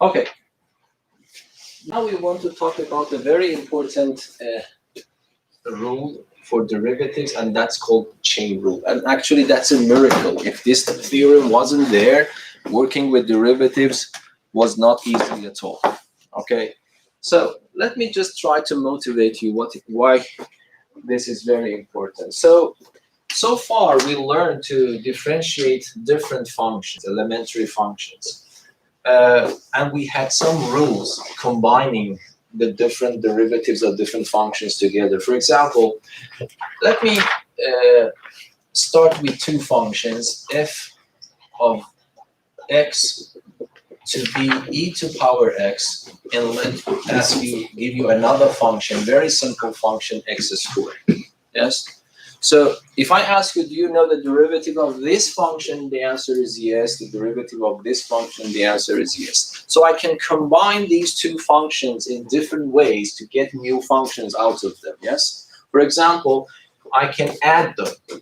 Okay. Now we want to talk about a very important rule for derivatives, and that's called chain rule. And actually, that's a miracle. If this theorem wasn't there, working with derivatives was not easy at all. Okay, so let me just try to motivate you why this is very important. So far we learned to differentiate different functions, elementary functions, and we had some rules combining the different derivatives of different functions together. For example, let me start with two functions, f of x to be e to power x, and give you another function, very simple function, x squared. Yes? So if I ask you, do you know the derivative of this function? The answer is yes. The derivative of this function, the answer is yes. So I can combine these two functions in different ways to get new functions out of them. Yes? For example, I can add them.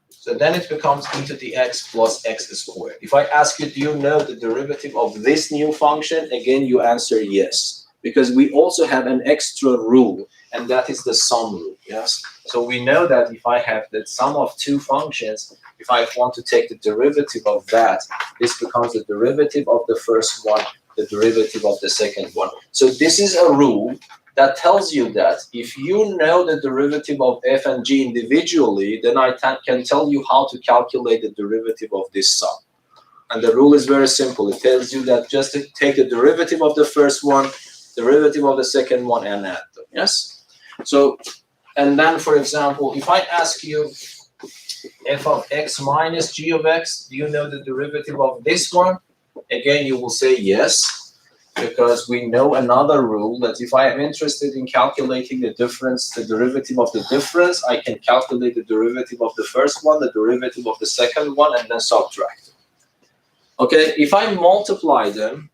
So then it becomes e to the x plus x squared. If I ask you, do you know the derivative of this new function? Again, you answer yes, because we also have an extra rule, and that is the sum rule. Yes. So we know that if I have the sum of two functions, if I want to take the derivative of that, this becomes the derivative of the first one, the derivative of the second one. So this is a rule that tells you that if you know the derivative of f and g individually, then I can tell you how to calculate the derivative of this sum. And the rule is very simple. It tells you that just to take the derivative of the first one, derivative of the second one, and add them. Yes? So, and then, for example, if I ask you f of x minus g of x, do you know the derivative of this one? Again, you will say yes, because we know another rule that if I am interested in calculating the difference, the derivative of the difference, I can calculate the derivative of the first one, the derivative of the second one, and then subtract them. Okay, if I multiply them,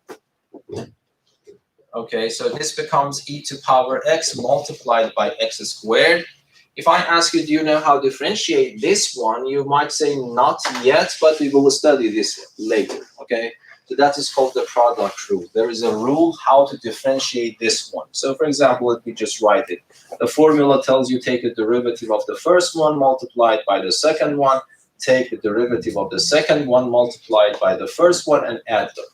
okay, so this becomes e to power x multiplied by x squared. If I ask you, do you know how to differentiate this one? You might say not yet, but we will study this later, okay? So that is called the product rule. There is a rule how to differentiate this one. So for example, let me just write it. The formula tells you take the derivative of the first one multiplied by the second one, take the derivative of the second one multiplied by the first one, and add them.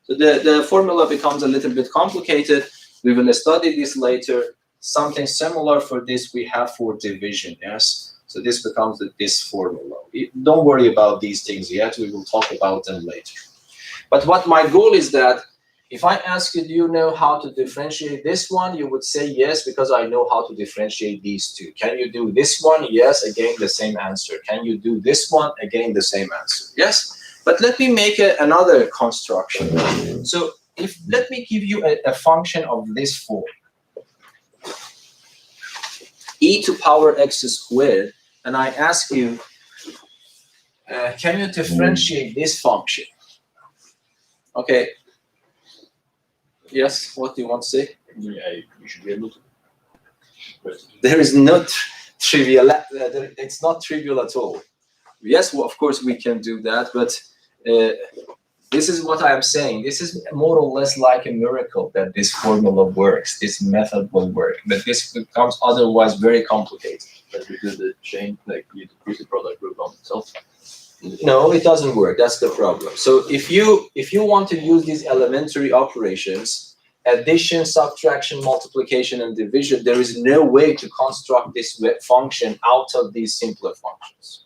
So the formula becomes a little bit complicated. We will study this later. Something similar for this we have for division, yes? So this becomes this formula. Don't worry about these things yet. We will talk about them later. But what my goal is that if I ask you, do you know how to differentiate this one? You would say yes, because I know how to differentiate these two. Can you do this one? Yes, again, the same answer. Can you do this one? Again, the same answer. Yes? But let me make another construction. So let me give you a function of this form. E to power x squared, and I ask you, can you differentiate this function? Okay. Yes, what do you want to say? Yeah, you should be able to. There is no trivial, it's not trivial at all. Yes, well, of course we can do that, but this is what I am saying. This is more or less like a miracle that this formula works, this method will work, but this becomes otherwise very complicated. But we do the chain, like you use the product rule on itself. No, it doesn't work. That's the problem. So if you want to use these elementary operations, addition, subtraction, multiplication, and division, there is no way to construct this function out of these simpler functions.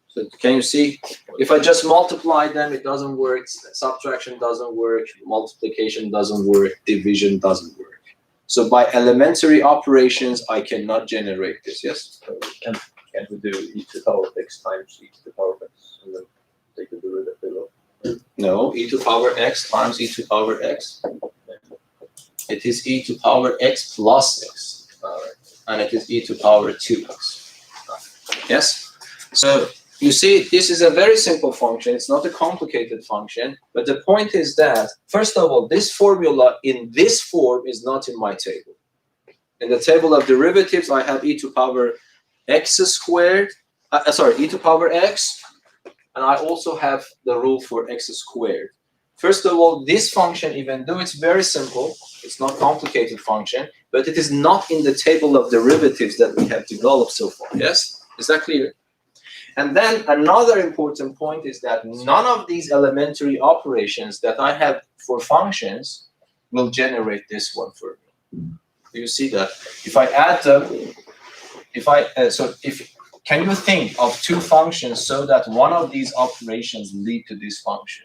So can you see? If I just multiply them, it doesn't work. Subtraction doesn't work. Multiplication doesn't work. Division doesn't work. So by elementary operations, I cannot generate this. Yes? Can't we do e to the power of x times e to the power of x and then take the derivative below? No, e to power x times e to power x. It is e to power x plus x. And it is e to power 2x. Yes? So you see, this is a very simple function. It's not a complicated function. But the point is that, first of all, this formula in this form is not in my table. In the table of derivatives, I have e to power x squared. sorry, e to power x, and I also have the rule for x squared. First of all, this function, even though it's very simple, it's not complicated function, but it is not in the table of derivatives that we have developed so far. Yes? Is that clear? And then another important point is that none of these elementary operations that I have for functions will generate this one for me. Do you see that? If I add them, can you think of two functions so that one of these operations lead to this function?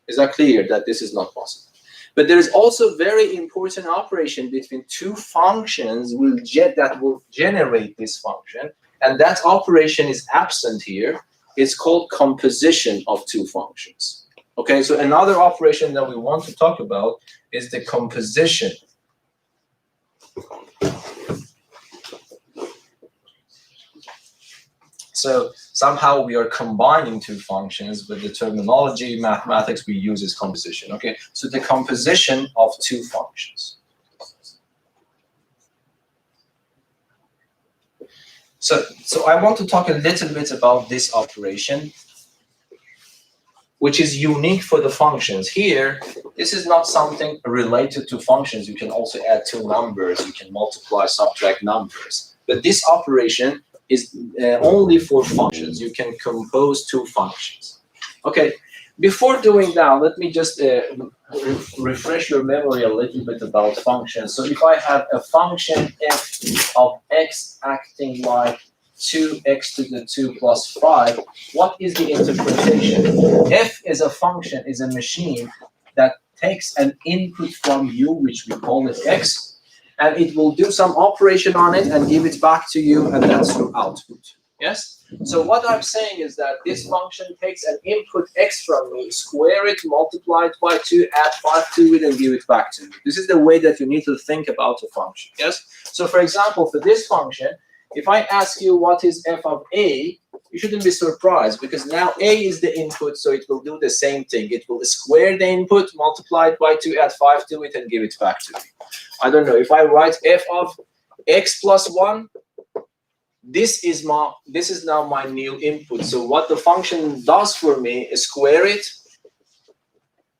Is that clear that this is not possible? But there is also very important operation between two functions that will generate this function, and that operation is absent here. It's called composition of two functions. Okay, so another operation that we want to talk about is the composition. So somehow we are combining two functions, but the terminology in mathematics we use is composition. Okay, so the composition of two functions. So I want to talk a little bit about this operation, which is unique for the functions. Here, this is not something related to functions. You can also add two numbers. You can multiply, subtract numbers. But this operation is only for functions. You can compose two functions. Okay, before doing that, let me just refresh your memory a little bit about functions. So if I have a function f of x acting like 2x to the 2 plus 5, what is the interpretation? F is a function, is a machine that takes an input from you, which we call it x, and it will do some operation on it and give it back to you, and that's your output. Yes? So what I'm saying is that this function takes an input x from me, square it, multiply it by 2, add 5 to it, and give it back to me. This is the way that you need to think about a function. Yes? So for example, for this function, if I ask you what is f of a, you shouldn't be surprised, because now a is the input, so it will do the same thing. It will square the input, multiply it by 2, add 5 to it, and give it back to me. I don't know, if I write f of x plus 1, this is now my new input. So what the function does for me is square it,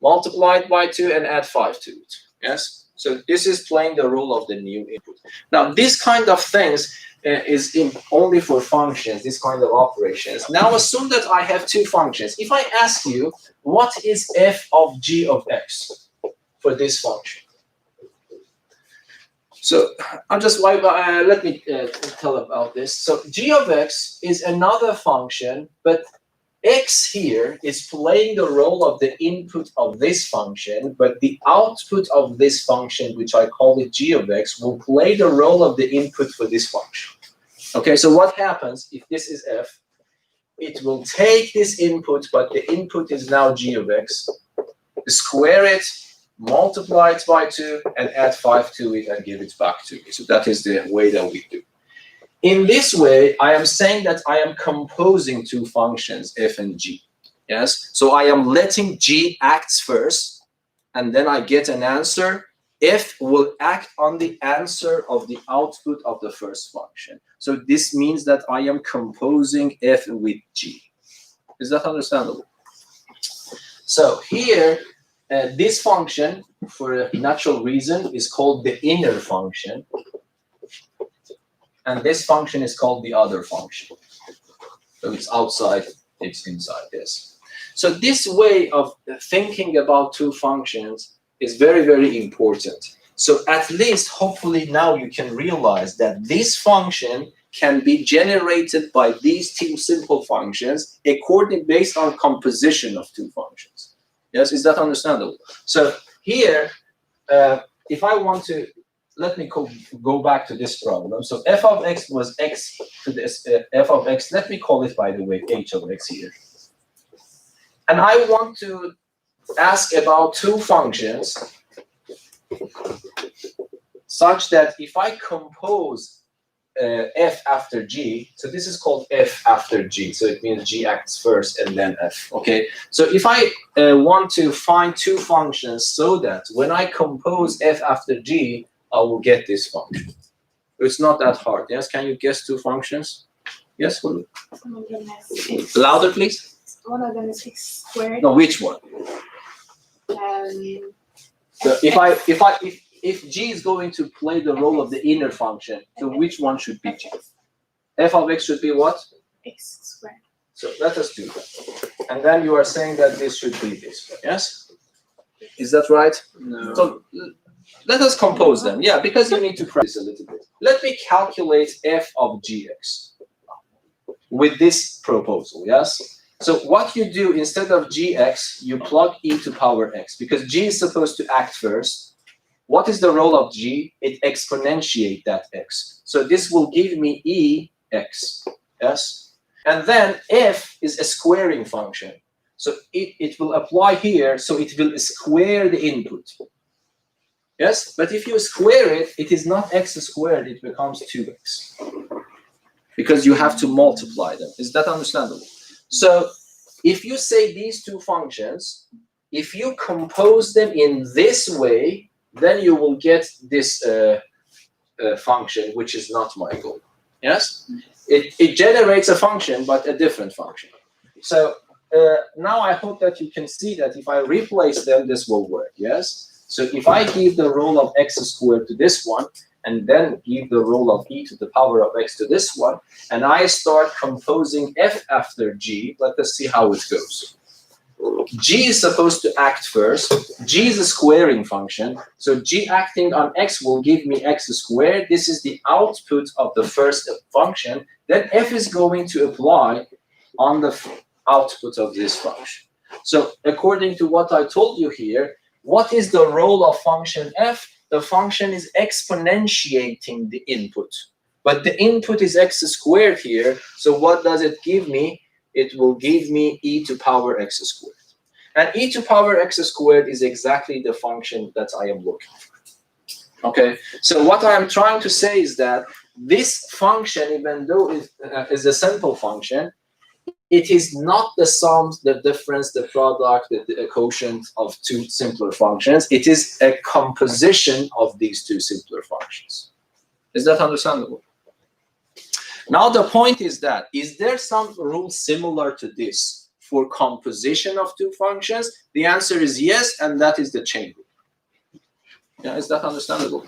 multiply it by 2, and add 5 to it. Yes? So this is playing the role of the new input. Now, this kind of things is only for functions, this kind of operations. Now, assume that I have two functions. If I ask you, what is f of g of x for this function? So let me tell about this. So g of x is another function, but x here is playing the role of the input of this function, but the output of this function, which I call it g of x, will play the role of the input for this function. Okay, so what happens if this is f? It will take this input, but the input is now g of x, square it, multiply it by 2, and add 5 to it and give it back to me. So that is the way that we do. In this way, I am saying that I am composing two functions, f and g. Yes? So I am letting g act first, and then I get an answer. F will act on the answer of the output of the first function. So this means that I am composing f with g. Is that understandable? So here, this function, for a natural reason, is called the inner function. And this function is called the other function. So it's outside, it's inside this. So this way of thinking about two functions is very, very important. So at least, hopefully now you can realize that this function can be generated by these two simple functions based on composition of two functions. Yes, is that understandable? So here, if I want to, let me go back to this problem. So f of x was x to this f of x. Let me call it, by the way, h of x here. And I want to ask about two functions such that if I compose f after g, so this is called f after g. So it means g acts first and then f. Okay. So if I want to find two functions so that when I compose f after g, I will get this function. It's not that hard. Yes. Can you guess two functions? Yes, Hulu? One of them is x. Louder, please. One of them is x squared. No, which one? So if g is going to play the role of the inner function, so which one should be g? F of x should be what? X squared. So let us do that. And then you are saying that this should be this. Yes? Is that right? No. So let us compose them. Yeah, because you need to practice a little bit. Let me calculate f of gx with this proposal. Yes? So what you do, instead of gx, you plug e to power x, because g is supposed to act first. What is the role of g? It exponentiates that x. So this will give me ex. Yes? And then f is a squaring function. So it will apply here, so it will square the input. Yes? But if you square it, it is not x squared, it becomes 2x. Because you have to multiply them. Is that understandable? So if you say these two functions, if you compose them in this way, then you will get this function, which is not my goal. Yes? It generates a function, but a different function. So now I hope that you can see that if I replace them, this will work. Yes? So if I give the role of x squared to this one, and then give the role of e to the power of x to this one, and I start composing f after g, let us see how it goes. G is supposed to act first. G is a squaring function. So g acting on x will give me x squared. This is the output of the first function. Then f is going to apply on the output of this function. So according to what I told you here, what is the role of function f? The function is exponentiating the input. But the input is x squared here. So what does it give me? It will give me e to power x squared. And e to power x squared is exactly the function that I am looking for. Okay, so what I am trying to say is that this function, even though it is a simple function, it is not the sum, the difference, the product, the quotient of two simpler functions. It is a composition of these two simpler functions. Is that understandable? Now the point is that, is there some rule similar to this for composition of two functions? The answer is yes, and that is the chain rule. Yeah, is that understandable?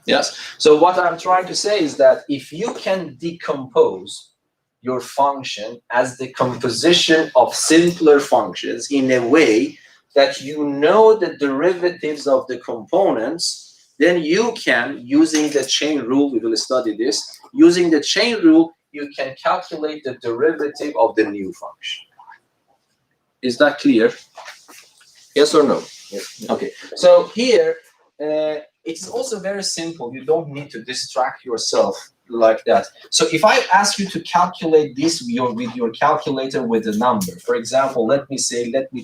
Yes. So what I'm trying to say is that if you can decompose your function as the composition of simpler functions in a way that you know the derivatives of the components, then you can, using the chain rule, we will study this, using the chain rule, you can calculate the derivative of the new function. Is that clear? Yes or no? Yes. Okay. So here, it's also very simple. You don't need to distract yourself like that. So if I ask you to calculate this with your calculator with a number, for example, let me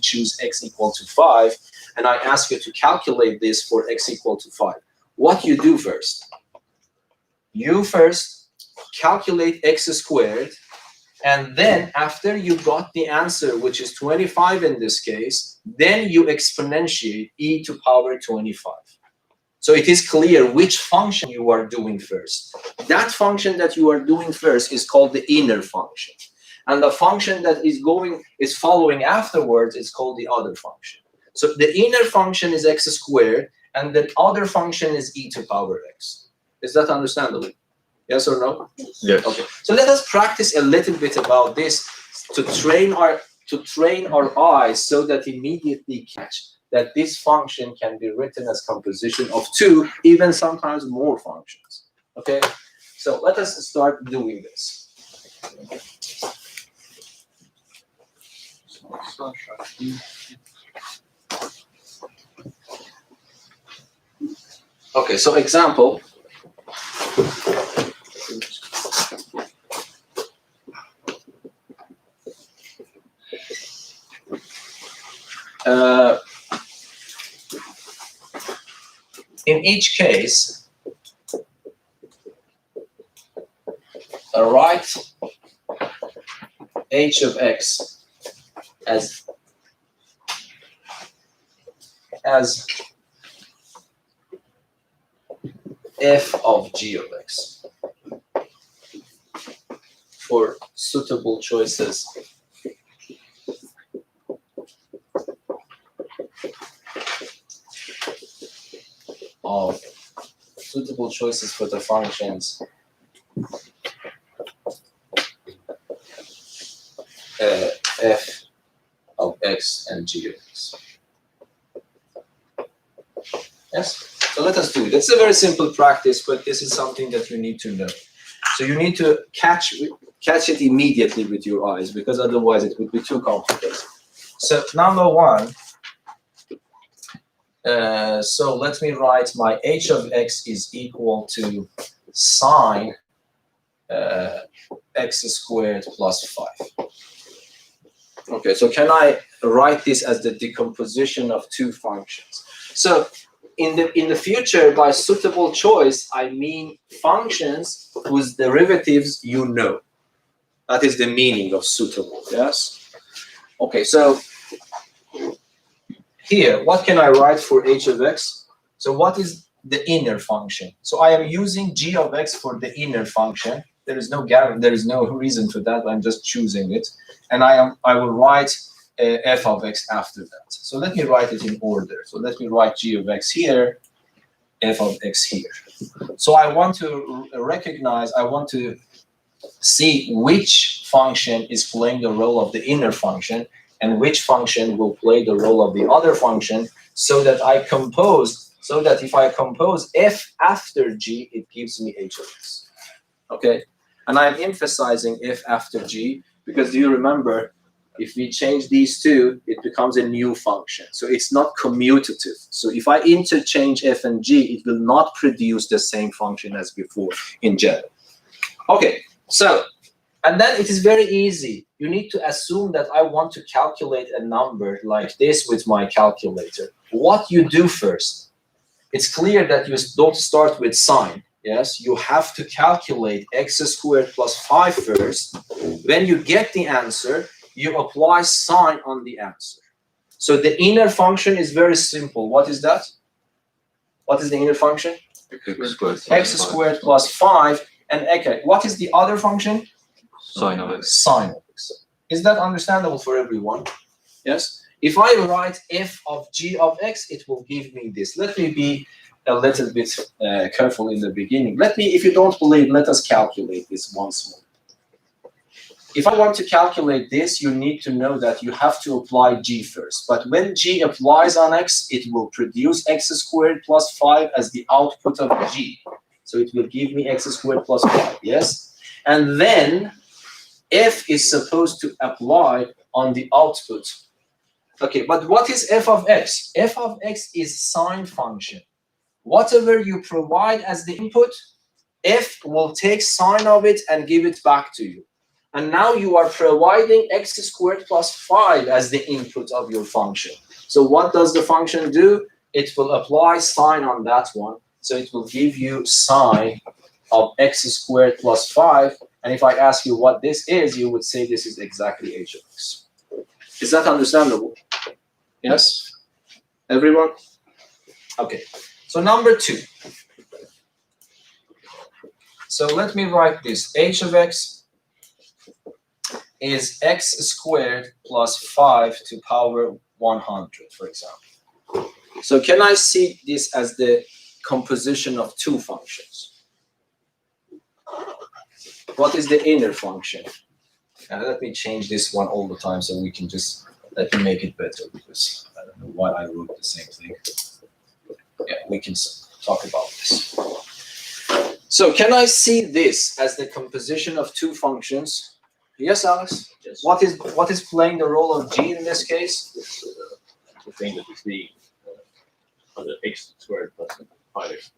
choose x equal to 5, and I ask you to calculate this for x equal to 5. What you do first? You first calculate x squared, and then after you got the answer, which is 25 in this case, then you exponentiate e to power 25. So it is clear which function you are doing first. That function that you are doing first is called the inner function. And the function that is following afterwards is called the other function. So the inner function is x squared, and the other function is e to power x. Is that understandable? Yes or no? Yes. Okay. So let us practice a little bit about this to train our eyes so that immediately catch that this function can be written as composition of two, even sometimes more functions. Okay? So let us start doing this. Okay, so example. In each case, write h of x as f of g of x for suitable choices for the functions f of x and g of x. Yes? So let us do it. It's a very simple practice, but this is something that you need to know. So you need to catch it immediately with your eyes, because otherwise it would be too complicated. So number one, so let me write my h of x is equal to sine x squared plus 5. Okay, so can I write this as the decomposition of two functions? So in the future, by suitable choice, I mean functions whose derivatives you know. That is the meaning of suitable, yes? Okay, so here, what can I write for h of x? So what is the inner function? So I am using g of x for the inner function. There is no reason for that. I'm just choosing it, and I will write f of x after that. So let me write it in order. So let me write g of x here, f of x here. So I want to recognize, I want to see which function is playing the role of the inner function and which function will play the role of the other function, so that if I compose f after g, it gives me h of x. Okay? And I'm emphasizing f after g because, do you remember, if we change these two, it becomes a new function. So it's not commutative. So if I interchange f and g, it will not produce the same function as before in general. Okay, so, and then it is very easy. You need to assume that I want to calculate a number like this with my calculator. What you do first, it's clear that you don't start with sine. Yes, you have to calculate x squared plus 5 first. When you get the answer, you apply sine on the answer. So the inner function is very simple. What is that? What is the inner function? X squared plus 5. And okay, what is the other function? Sine of x. Sine of x. Is that understandable for everyone? Yes. If I write f of g of x, it will give me this. Let me be a little bit careful in the beginning. If you don't believe, let us calculate this once more. If I want to calculate this, you need to know that you have to apply g first. But when g applies on x, it will produce x squared plus 5 as the output of g. So it will give me x squared plus 5, yes? And then f is supposed to apply on the output. Okay, but what is f of x? F of x is sine function. Whatever you provide as the input, f will take sine of it and give it back to you. And now you are providing x squared plus 5 as the input of your function. So what does the function do? It will apply sine on that one. So it will give you sine of x squared plus 5. And if I ask you what this is, you would say this is exactly h of x. Is that understandable? Yes? Everyone? Okay. So number 2. So let me write this. H of x is x squared plus 5 to power 100, for example. So can I see this as the composition of two functions? What is the inner function? Let me change this one all the time so we can just, let me make it better, because I don't know why I wrote the same thing. Yeah, we can talk about this. So can I see this as the composition of two functions? Yes, Alex? Yes. What is playing the role of g in this case? This the thing that is the x squared plus 5x.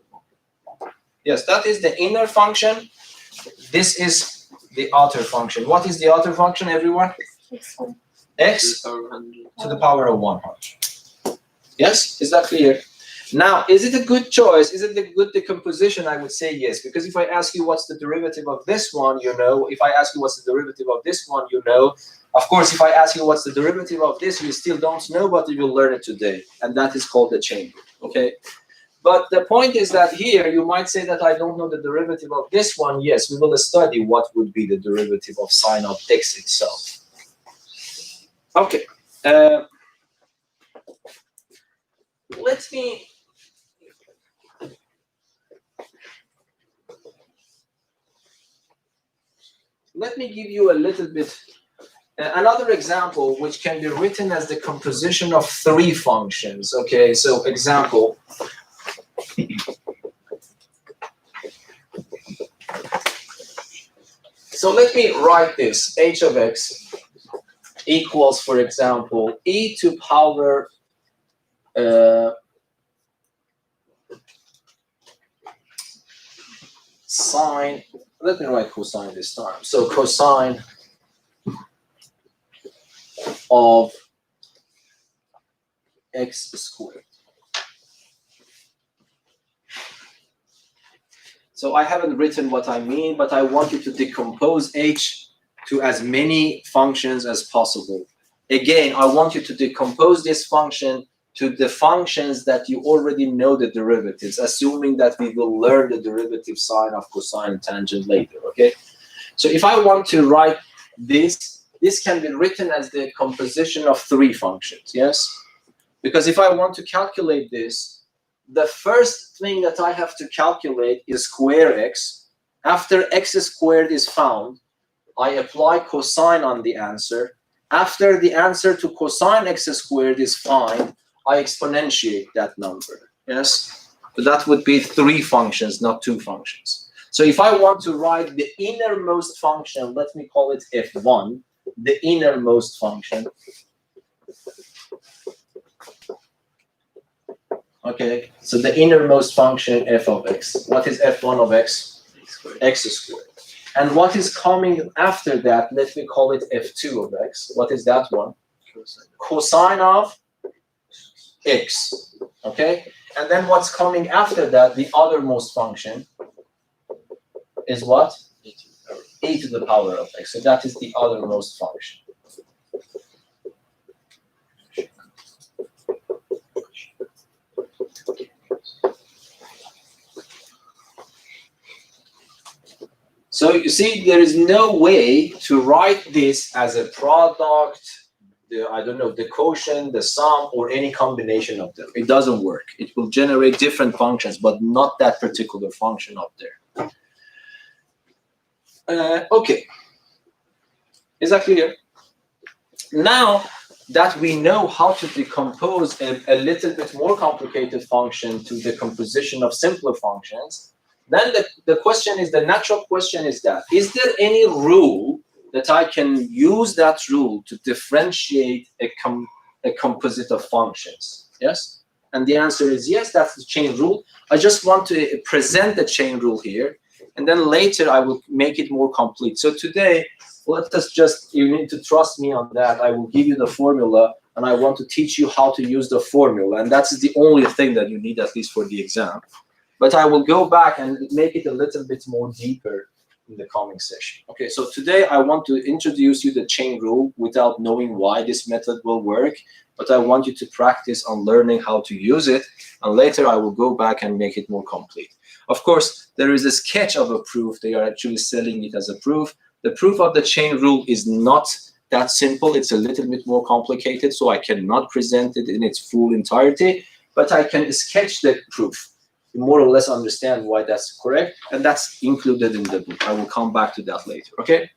Yes, that is the inner function. This is the outer function. What is the outer function, everyone? X to the power of 100. Yes, is that clear? Now, is it a good choice? Is it a good decomposition? I would say yes, because if I ask you what's the derivative of this one, you know. If I ask you what's the derivative of this one, you know. Of course, if I ask you what's the derivative of this, you still don't know, but you will learn it today. And that is called the chain rule, okay? But the point is that here you might say that I don't know the derivative of this one. Yes, we will study what would be the derivative of sine of x itself. Okay. Let me give you a little bit another example, which can be written as the composition of three functions. Okay, so example. So let me write this. H of x equals, for example, e to power sine. Let me write cosine this time. So cosine of x squared. So I haven't written what I mean, but I want you to decompose h to as many functions as possible. Again, I want you to decompose this function to the functions that you already know the derivatives, assuming that we will learn the derivative sine of cosine and tangent later, okay? So if I want to write this can be written as the composition of three functions, yes? Because if I want to calculate this, the first thing that I have to calculate is square x. After x squared is found, I apply cosine on the answer. After the answer to cosine x squared is found, I exponentiate that number, yes? So that would be three functions, not two functions. So if I want to write the innermost function, let me call it f1, the innermost function. Okay, so the innermost function f of x. What is f1 of x? X squared. And what is coming after that, let me call it f2 of x. What is that one? Cosine of x. Okay, and then what's coming after that, the othermost function, is what? E to the power of x. So that is the othermost function. So you see, there is no way to write this as a product, the quotient, the sum, or any combination of them. It doesn't work. It will generate different functions, but not that particular function up there. Okay. Is that clear? Now that we know how to decompose a little bit more complicated function to the composition of simpler functions, then the question is, the natural question is that, is there any rule that I can use that rule to differentiate a composite of functions? Yes? And the answer is yes, that's the chain rule. I just want to present the chain rule here, and then later I will make it more complete. So today, let us just, you need to trust me on that. I will give you the formula, and I want to teach you how to use the formula. And that's the only thing that you need, at least for the exam. But I will go back and make it a little bit more deeper in the coming session. Okay, so today I want to introduce you the chain rule without knowing why this method will work, but I want you to practice on learning how to use it, and later I will go back and make it more complete. Of course, there is a sketch of a proof. They are actually selling it as a proof. The proof of the chain rule is not that simple. It's a little bit more complicated, so I cannot present it in its full entirety, but I can sketch the proof. More or less understand why that's correct, and that's included in the book. I will come back to that later, okay?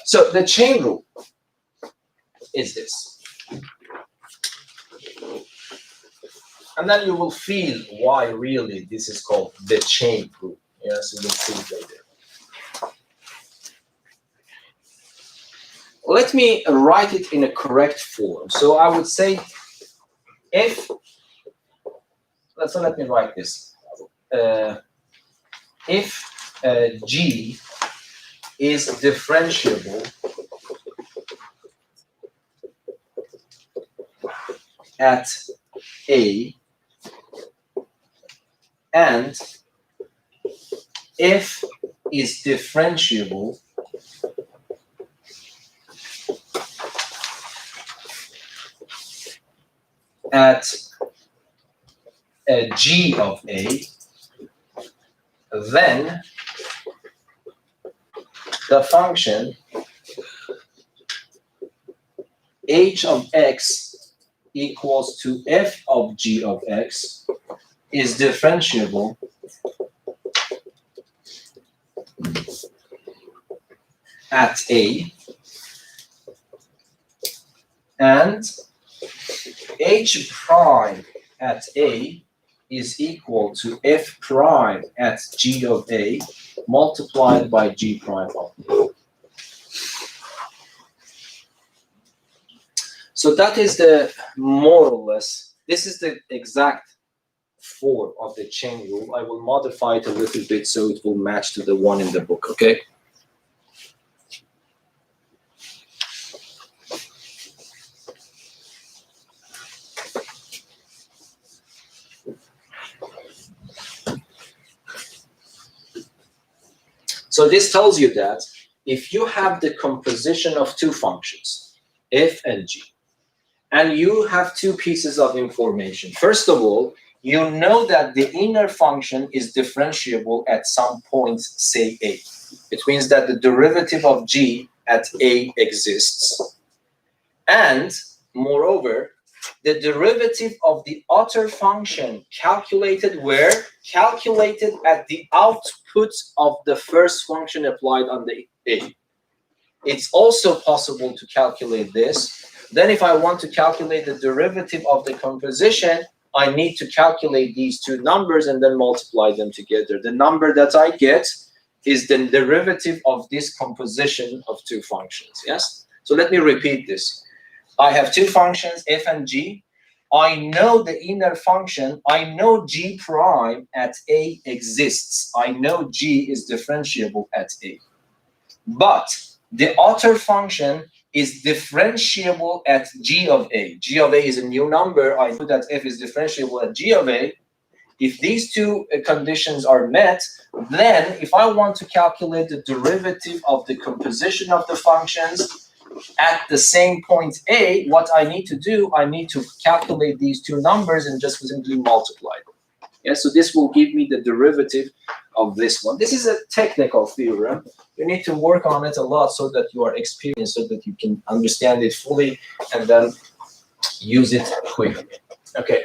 So the chain rule is this. And then you will feel why really this is called the chain rule. Yes, you will see it later. Let me write it in a correct form. So I would say if, let me write this. If G is differentiable at A, and F is differentiable at g of a, then the function h of x equals to f of g of x is differentiable at a, and h prime at a is equal to f prime at g of a multiplied by g prime of a. So that is the more or less, this is the exact form of the chain rule. I will modify it a little bit so it will match to the one in the book, okay? So this tells you that if you have the composition of two functions, f and g, and you have two pieces of information. First of all, you know that the inner function is differentiable at some point, say a. It means that the derivative of g at a exists. And moreover, the derivative of the outer function calculated where? Calculated at the output of the first function applied on the a. It's also possible to calculate this. Then if I want to calculate the derivative of the composition, I need to calculate these two numbers and then multiply them together. The number that I get is the derivative of this composition of two functions, yes? So let me repeat this. I have two functions, f and g. I know the inner function. I know g prime at a exists. I know g is differentiable at a. But the outer function is differentiable at g of a. G of a is a new number. I know that f is differentiable at g of a. If these two conditions are met, then if I want to calculate the derivative of the composition of the functions at the same point a, what I need to do, I need to calculate these two numbers and just simply multiply them. Yeah, so this will give me the derivative of this one. This is a technical theorem. You need to work on it a lot so that you are experienced, so that you can understand it fully and then use it quickly. Okay.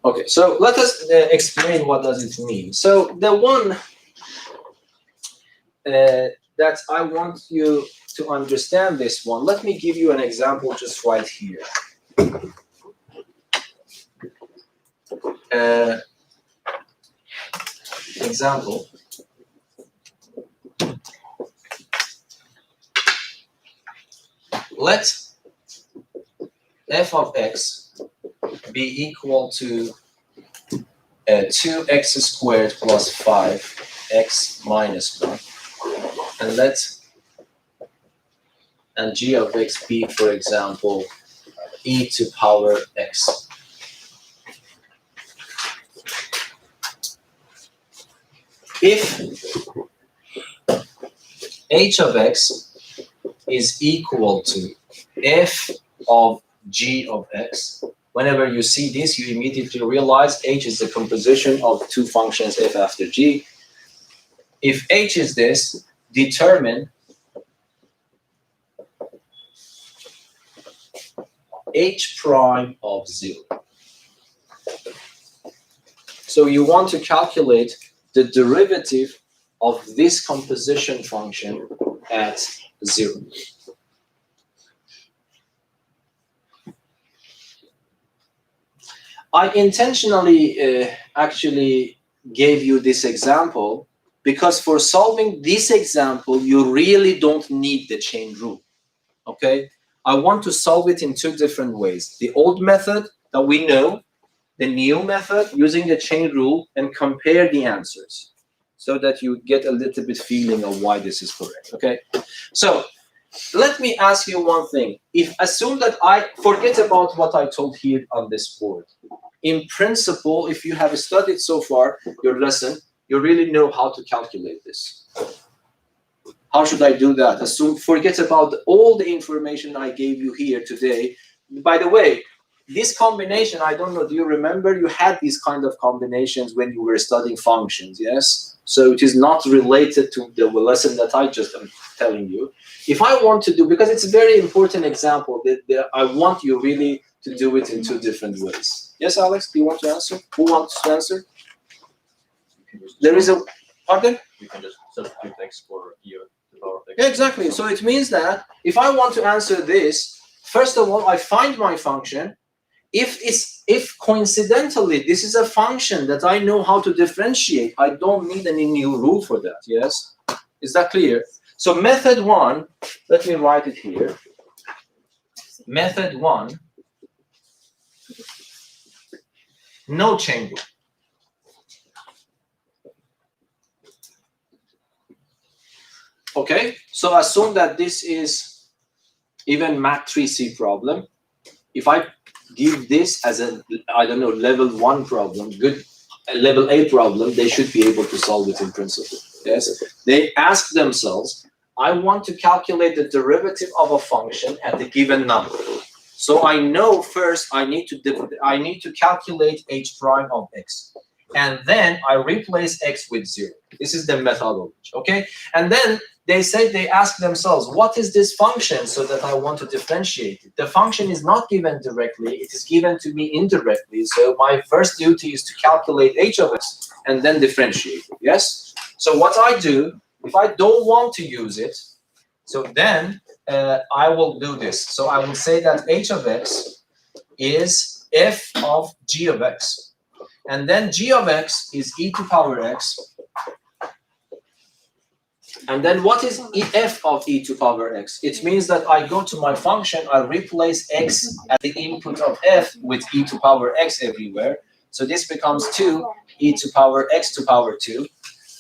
Okay, so let us explain what does it mean. So the one that I want you to understand this one, let me give you an example just right here. Example. Let f of x be equal to 2x squared plus 5x minus 1. And let g of x be, for example, e to power x. If h of x is equal to f of g of x, whenever you see this, you immediately realize h is the composition of two functions f after g. If h is this, determine h prime of 0. So you want to calculate the derivative of this composition function at 0. I intentionally actually gave you this example because for solving this example, you really don't need the chain rule, okay? I want to solve it in two different ways. The old method that we know, the new method using the chain rule, and compare the answers so that you get a little bit feeling of why this is correct, okay? So let me ask you one thing. Assume that I forget about what I told here on this board. In principle, if you have studied so far your lesson, you really know how to calculate this. How should I do that? Forget about all the information I gave you here today. By the way, this combination, I don't know, do you remember you had these kind of combinations when you were studying functions, yes? So it is not related to the lesson that I just am telling you. If I want to do, because it's a very important example, that I want you really to do it in two different ways. Yes, Alex, do you want to answer? Who wants to answer? There is a, pardon? You can just substitute x for e to the power of x. Yeah, exactly. So it means that if I want to answer this, first of all, I find my function. If coincidentally this is a function that I know how to differentiate, I don't need any new rule for that. Yes, is that clear? So method one, let me write it here. Method one, no chain rule. Okay, so assume that this is even Math 3C problem. If I give this as a, I don't know, level 1 problem, good level A problem, they should be able to solve it in principle. Yes, they ask themselves, I want to calculate the derivative of a function at a given number. So I know first I need to calculate h prime of x, and then I replace x with 0. This is the methodology. Okay, and then they ask themselves, what is this function so that I want to differentiate it? The function is not given directly, it is given to me indirectly. So my first duty is to calculate h of x and then differentiate it, yes? So what I do, if I don't want to use it, so then I will do this. So I will say that h of x is f of g of x. And then g of x is e to power x. And then what is f of e to power x? It means that I go to my function, I replace x at the input of f with e to power x everywhere. So this becomes 2 e to power x to power 2.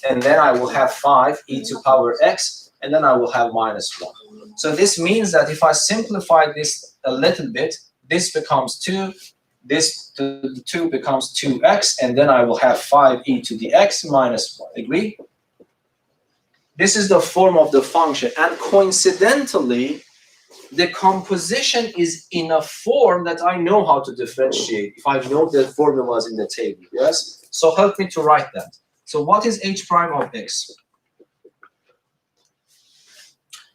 And then I will have 5 e to power x, and then I will have minus 1. So this means that if I simplify this a little bit, this becomes 2, this to the 2 becomes 2x, and then I will have 5 e to the x minus 1. Agree? This is the form of the function, and coincidentally, the composition is in a form that I know how to differentiate if I know the formulas in the table, yes? So help me to write that. So what is h prime of x?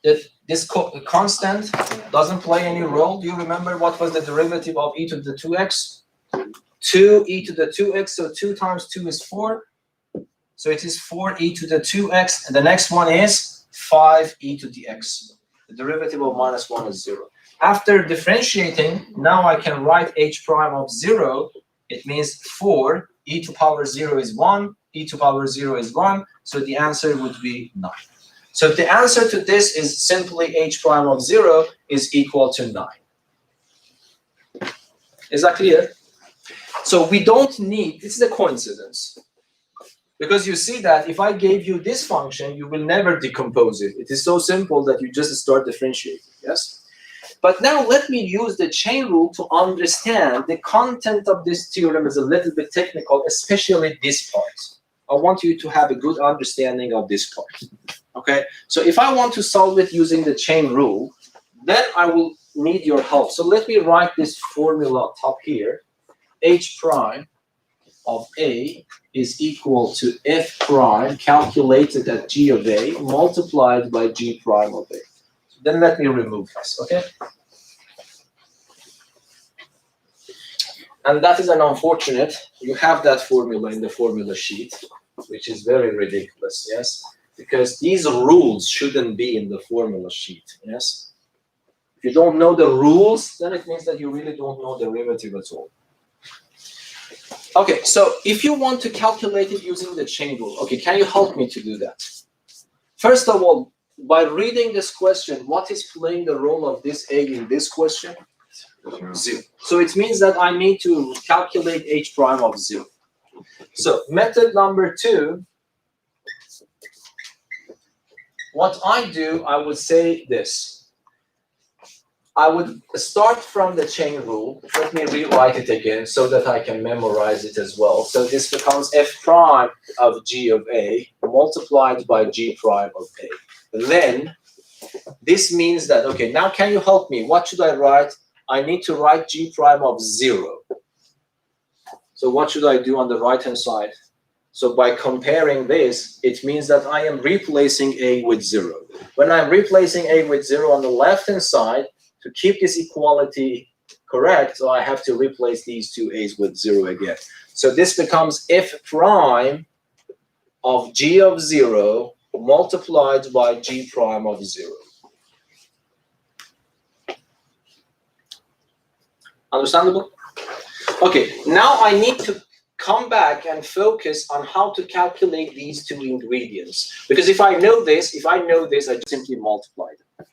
This constant doesn't play any role. Do you remember what was the derivative of e to the 2x? 2 e to the 2x, so 2 times 2 is 4. So it is 4 e to the 2x, and the next one is 5 e to the x. The derivative of minus 1 is 0. After differentiating, now I can write h prime of 0. It means 4 e to power 0 is 1, e to power 0 is 1, so the answer would be 9. So the answer to this is simply h prime of 0 is equal to 9. Is that clear? So we don't need, this is a coincidence. Because you see that if I gave you this function, you will never decompose it. It is so simple that you just start differentiating, yes? But now let me use the chain rule to understand the content of this theorem is a little bit technical, especially this part. I want you to have a good understanding of this part, okay? So if I want to solve it using the chain rule, then I will need your help. So let me write this formula up top here. H prime of A is equal to f prime calculated at g of A multiplied by g prime of A. Then let me remove this, okay? And that is an unfortunate, you have that formula in the formula sheet, which is very ridiculous, yes? Because these rules shouldn't be in the formula sheet, yes? If you don't know the rules, then it means that you really don't know derivative at all. Okay, so if you want to calculate it using the chain rule, okay, can you help me to do that? First of all, by reading this question, what is playing the role of this A in this question? 0. So it means that I need to calculate h prime of 0. So method number 2, what I do, I would say this. I would start from the chain rule. Let me rewrite it again so that I can memorize it as well. So this becomes f prime of g of A multiplied by g prime of A. Then this means that, okay, now can you help me? What should I write? I need to write g prime of 0. So what should I do on the right-hand side? So by comparing this, it means that I am replacing a with 0. When I'm replacing a with 0 on the left-hand side, to keep this equality correct, so I have to replace these two a's with 0 again. So this becomes f prime of g of 0 multiplied by g prime of 0. Understandable? Okay, now I need to come back and focus on how to calculate these two ingredients. Because if I know this, I just simply multiply them.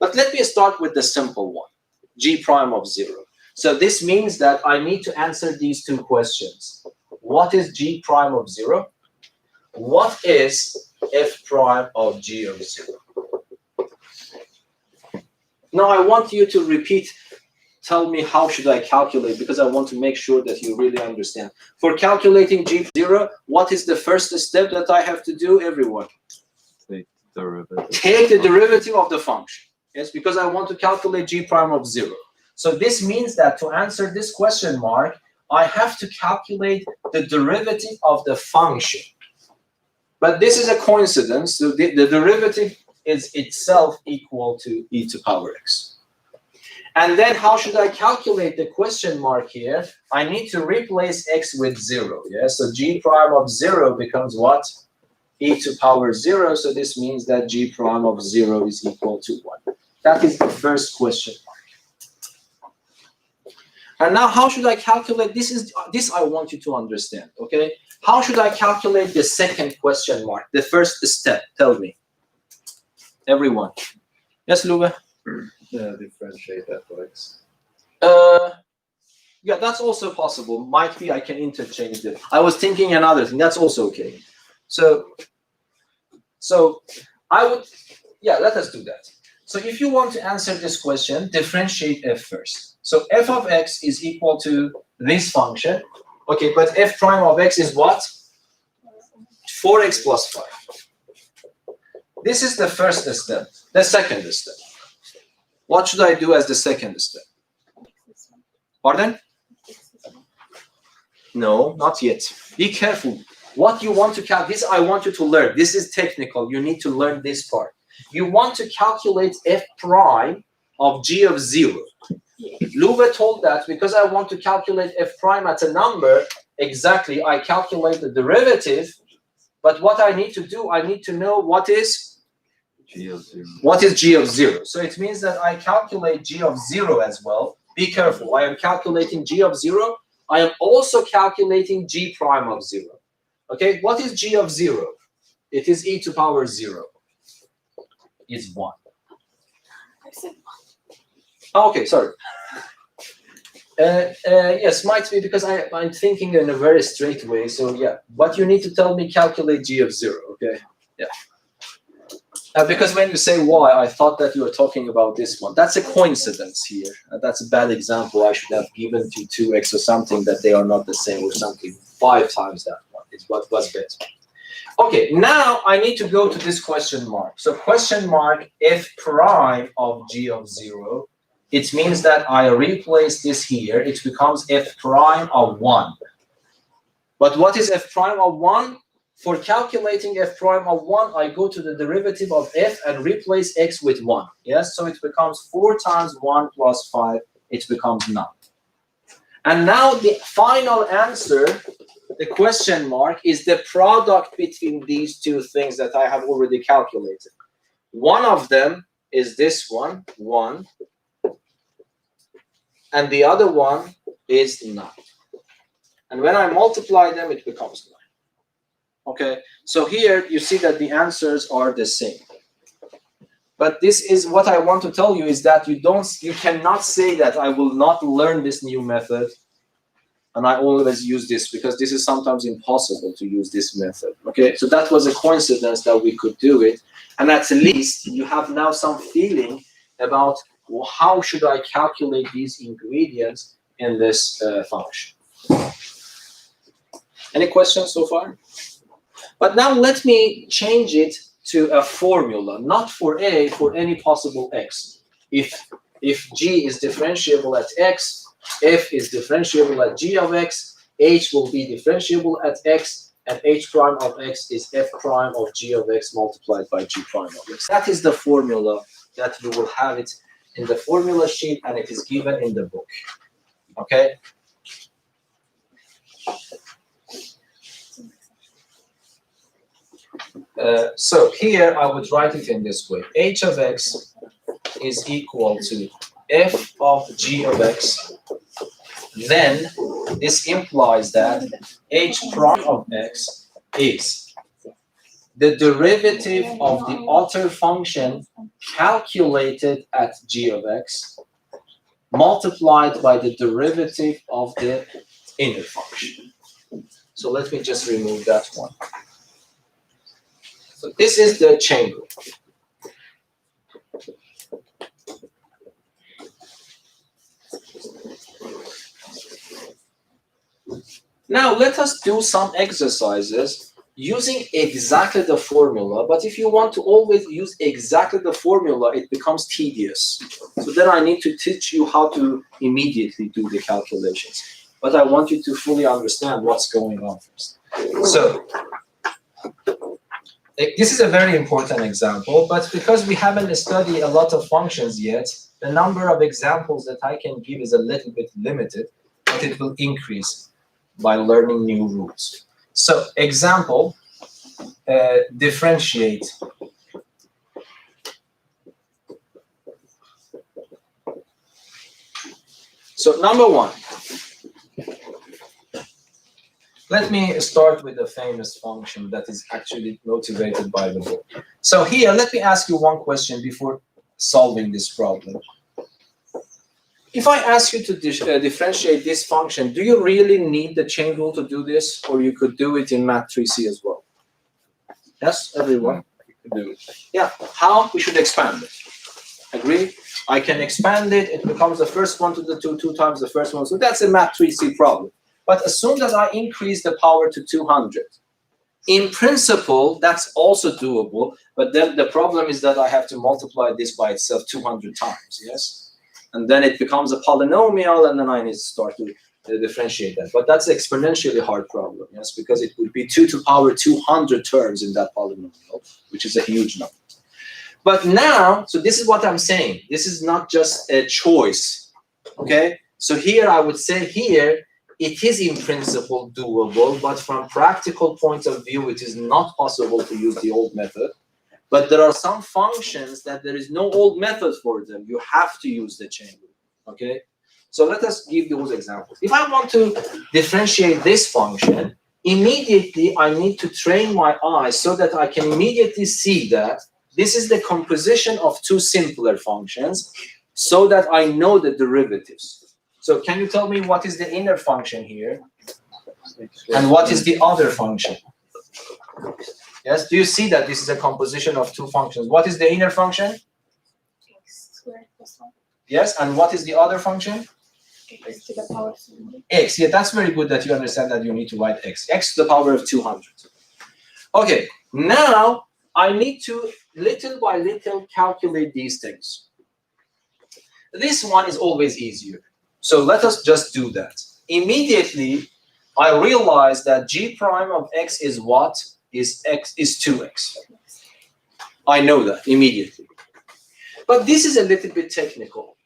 But let me start with the simple one, g prime of 0. So this means that I need to answer these two questions. What is g prime of 0? What is f prime of g of 0? Now I want you to repeat, tell me how should I calculate, because I want to make sure that you really understand. For calculating g 0, what is the first step that I have to do, everyone? Take the derivative. Take the derivative of the function. Yes, because I want to calculate g prime of 0. So this means that to answer this question mark, I have to calculate the derivative of the function. But this is a coincidence. So the derivative is itself equal to e to power x. And then how should I calculate the question mark here? I need to replace x with 0. Yeah? So g prime of 0 becomes what? E to power 0. So this means that g prime of 0 is equal to 1. That is the first question mark. And now how should I calculate? This I want you to understand, okay? How should I calculate the second question mark? The first step, tell me. Everyone. Yes, Luba? Differentiate f of x. Yeah, that's also possible. Might be I can interchange it. I was thinking another thing. That's also okay. So I would, yeah, let us do that. So if you want to answer this question, differentiate f first. So f of x is equal to this function. Okay, but f prime of x is what? 4x plus 5. This is the first step. The second step. What should I do as the second step? Pardon? No, not yet. Be careful. What you want to calculate, this I want you to learn. This is technical. You need to learn this part. You want to calculate f prime of g of 0. Luba told that because I want to calculate f prime at a number, exactly, I calculate the derivative. But what I need to do, I need to know what is G of 0. What is g of 0? So it means that I calculate g of 0 as well. Be careful. I am calculating g of 0. I am also calculating g prime of 0. Okay, what is g of 0? It is e to power 0. It's 1. Oh, okay, sorry. Yes, might be because I'm thinking in a very straight way. So yeah, but you need to tell me calculate g of 0. Okay, yeah. Because when you say y, I thought that you were talking about this one. That's a coincidence here. That's a bad example. I should have given to 2x or something that they are not the same or something 5 times that one. It's what was better. Okay, now I need to go to this question mark. So question mark f prime of g of 0. It means that I replace this here. It becomes f prime of 1. But what is f prime of 1? For calculating f prime of 1, I go to the derivative of f and replace x with 1. Yes, so it becomes 4 times 1 plus 5. It becomes 9. And now the final answer, the question mark, is the product between these two things that I have already calculated. One of them is this one, 1. And the other one is 9. And when I multiply them, it becomes 9. Okay, so here you see that the answers are the same. But this is what I want to tell you is that you cannot say that I will not learn this new method and I always use this, because this is sometimes impossible to use this method. Okay, so that was a coincidence that we could do it. And at least you have now some feeling about how should I calculate these ingredients in this function. Any questions so far? But now let me change it to a formula, not for a, for any possible x. If If g is differentiable at x, f is differentiable at g of x, h will be differentiable at x, and h prime of x is f prime of g of x multiplied by g prime of x. That is the formula that you will have it in the formula sheet, and it is given in the book. Okay? So here I would write it in this way. H of x is equal to f of g of x. Then this implies that h prime of x is the derivative of the outer function calculated at g of x multiplied by the derivative of the inner function. So let me just remove that one. So this is the chain rule. Now let us do some exercises using exactly the formula, but if you want to always use exactly the formula, it becomes tedious. So then I need to teach you how to immediately do the calculations. But I want you to fully understand what's going on first. So this is a very important example, but because we haven't studied a lot of functions yet, the number of examples that I can give is a little bit limited, but it will increase by learning new rules. So, example, differentiate. So, number one. Let me start with a famous function that is actually motivated by the book. So here, let me ask you one question before solving this problem. If I ask you to differentiate this function, do you really need the chain rule to do this, or you could do it in Math 3C as well? Yes, everyone? You can do it. Yeah. How? We should expand it. Agree? I can expand it. It becomes the first one to the 2 times the first one. So that's a Math 3C problem. But assume that I increase the power to 200. In principle, that's also doable, but then the problem is that I have to multiply this by itself 200 times, yes? And then it becomes a polynomial, and then I need to start to differentiate that. But that's an exponentially hard problem, yes? Because it would be 2 to the power 200 terms in that polynomial, which is a huge number. But now, so this is what I'm saying. This is not just a choice, okay? So here I would say here, it is in principle doable, but from practical point of view, it is not possible to use the old method. But there are some functions that there is no old method for them. You have to use the chain rule, okay? So let us give those examples. If I want to differentiate this function, immediately I need to train my eyes so that I can immediately see that this is the composition of two simpler functions so that I know the derivatives. So can you tell me what is the inner function here? And what is the other function? Yes, do you see that this is a composition of two functions? What is the inner function? X squared plus 1. Yes, and what is the other function? X to the power of 200. X, yeah, that's very good that you understand that you need to write x. X to the power of 200. Okay, now I need to little by little calculate these things. This one is always easier. So let us just do that. Immediately, I realize that g prime of x is what? Is 2x. I know that immediately. But this is a little bit technical.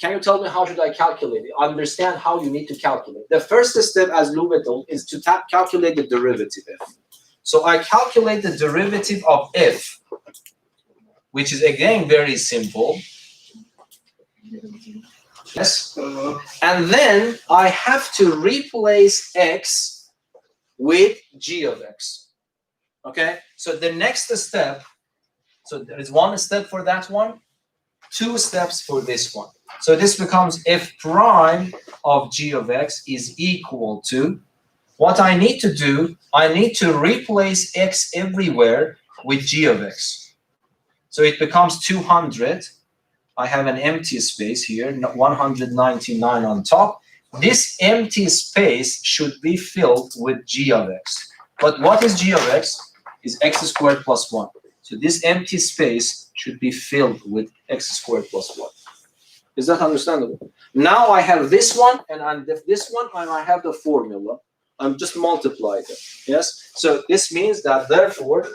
Can you tell me how should I calculate it? Understand how you need to calculate. The first step, as Luve told, is to calculate the derivative f. So I calculate the derivative of f, which is again very simple. Yes. And then I have to replace x with g of x. Okay? So the next step, so there is one step for that one, 2 steps for this one. So this becomes f prime of g of x is equal to, what I need to do, I need to replace x everywhere with g of x. So it becomes 200. I have an empty space here, 199 on top. This empty space should be filled with g of x. But what is g of x? Is x squared plus 1. So this empty space should be filled with x squared plus 1. Is that understandable? Now I have this one and this one, and I have the formula. I'm just multiplying them. Yes. So this means that therefore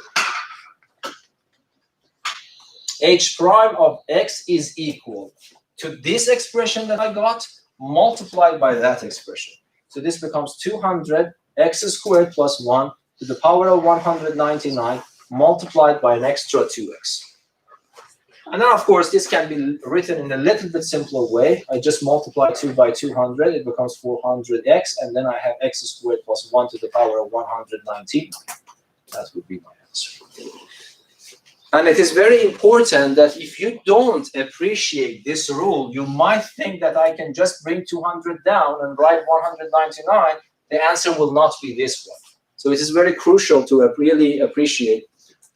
h prime of x is equal to this expression that I got multiplied by that expression. So this becomes 200 x squared plus 1 to the power of 199 multiplied by an extra 2x. And then, of course, this can be written in a little bit simpler way. I just multiply 2 by 200. It becomes 400x. And then I have x squared plus 1 to the power of 119. That would be my answer. And it is very important that if you don't appreciate this rule, you might think that I can just bring 200 down and write 199. The answer will not be this one. So it is very crucial to really appreciate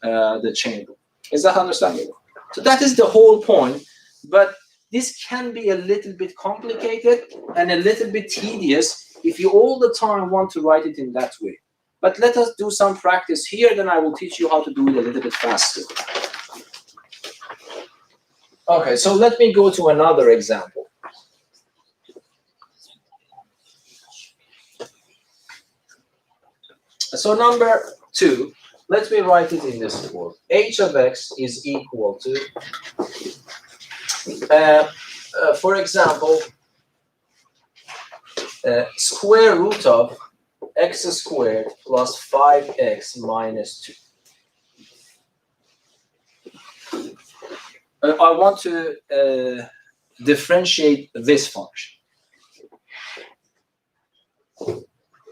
the chain rule. Is that understandable? So that is the whole point. But this can be a little bit complicated and a little bit tedious if you all the time want to write it in that way. But let us do some practice here, then I will teach you how to do it a little bit faster. Okay, so let me go to another example. So number 2, let me write it in this form. H of x is equal to, for example, square root of x squared plus 5x minus 2. I want to differentiate this function.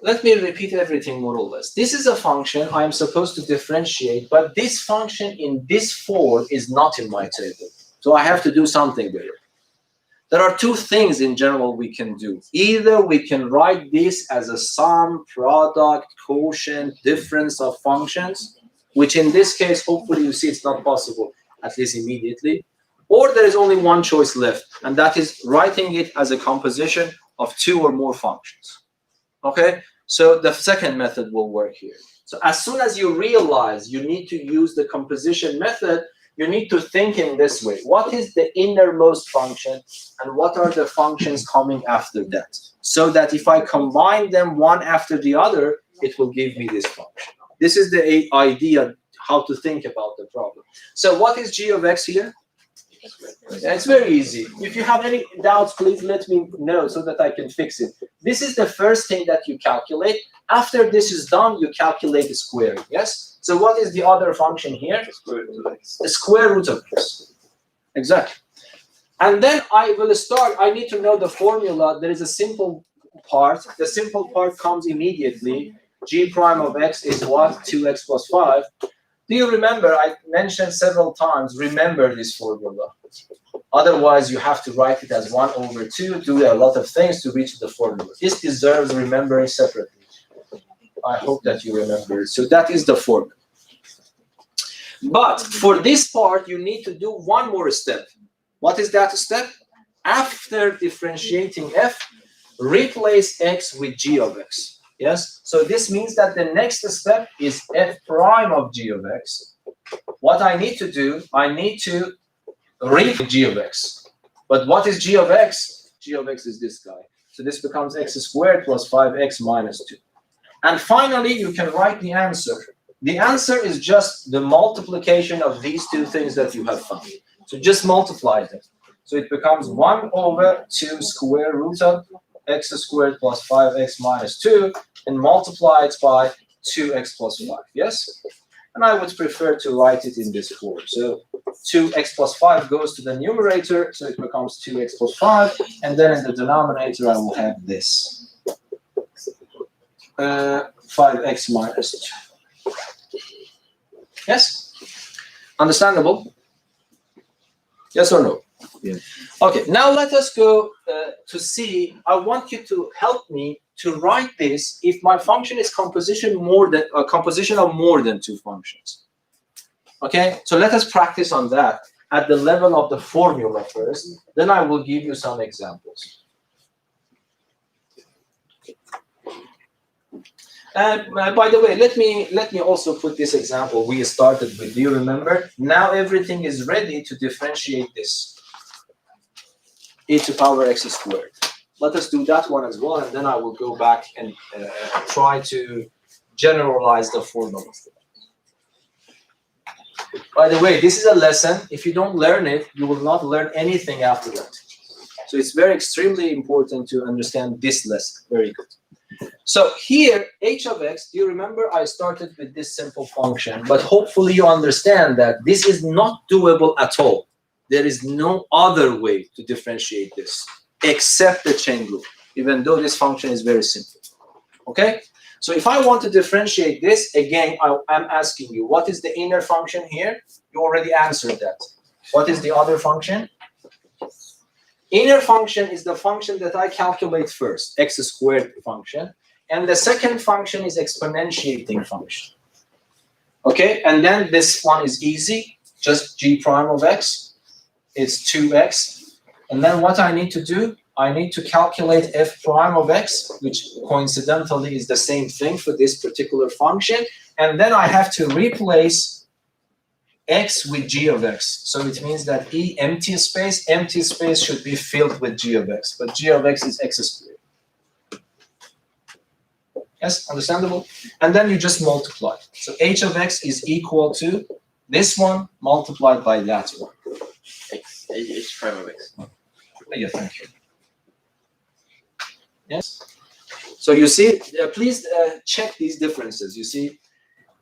Let me repeat everything more or less. This is a function I am supposed to differentiate, but this function in this form is not in my table. So I have to do something with it. There are two things in general we can do. Either we can write this as a sum, product, quotient, difference of functions, which in this case, hopefully you see it's not possible, at least immediately. Or there is only one choice left, and that is writing it as a composition of 2 or more functions. Okay? So the second method will work here. So as soon as you realize you need to use the composition method, you need to think in this way. What is the innermost function and what are the functions coming after that? So that if I combine them one after the other, it will give me this function. This is the idea how to think about the problem. So what is g of x here? It's very easy. If you have any doubts, please let me know so that I can fix it. This is the first thing that you calculate. After this is done, you calculate the square. Yes? So what is the other function here? The square root of x. Exactly. And then I will start. I need to know the formula. There is a simple part. The simple part comes immediately. G prime of x is what? 2x plus 5. Do you remember? I mentioned several times, remember this formula. Otherwise, you have to write it as 1 over 2, do a lot of things to reach the formula. This deserves remembering separately. I hope that you remember it. So that is the formula. But for this part, you need to do one more step. What is that step? After differentiating f, replace x with g of x. Yes? So this means that the next step is f prime of g of x. What I need to do, I need to replace g of x. But what is g of x? G of x is this guy. So this becomes x squared plus 5x minus 2. And finally, you can write the answer. The answer is just the multiplication of these two things that you have found. So just multiply them. So it becomes 1 over 2 square root of x squared plus 5x minus 2 and multiply it by 2x plus 5. Yes? And I would prefer to write it in this form. So 2x plus 5 goes to the numerator, so it becomes 2x plus 5. And then in the denominator, I will have this. 5x minus 2. Yes? Understandable? Yes or no? Yes. Okay, now let us go to see. I want you to help me to write this if my function is composition of more than 2 functions. Okay, so let us practice on that at the level of the formula first. Then I will give you some examples. By the way, let me also put this example we started with. Do you remember? Now everything is ready to differentiate this. e to power x squared. Let us do that one as well, and then I will go back and try to generalize the formulas. By the way, this is a lesson. If you don't learn it, you will not learn anything after that. So it's very extremely important to understand this lesson. Very good. So here, h of x, do you remember I started with this simple function, but hopefully you understand that this is not doable at all. There is no other way to differentiate this except the chain rule, even though this function is very simple. Okay? So if I want to differentiate this, again, I'm asking you, what is the inner function here? You already answered that. What is the other function? Inner function is the function that I calculate first, x squared function. And the second function is exponentiating function. Okay, and then this one is easy, just g prime of x. It's 2x. And then what I need to do, I need to calculate f prime of x, which coincidentally is the same thing for this particular function. And then I have to replace x with g of x. So it means that empty space should be filled with g of x. But g of x is x squared. Yes, understandable? And then you just multiply. So h of x is equal to this one multiplied by that one. H prime of x. Yeah, thank you. Yes. So you see, please check these differences. You see,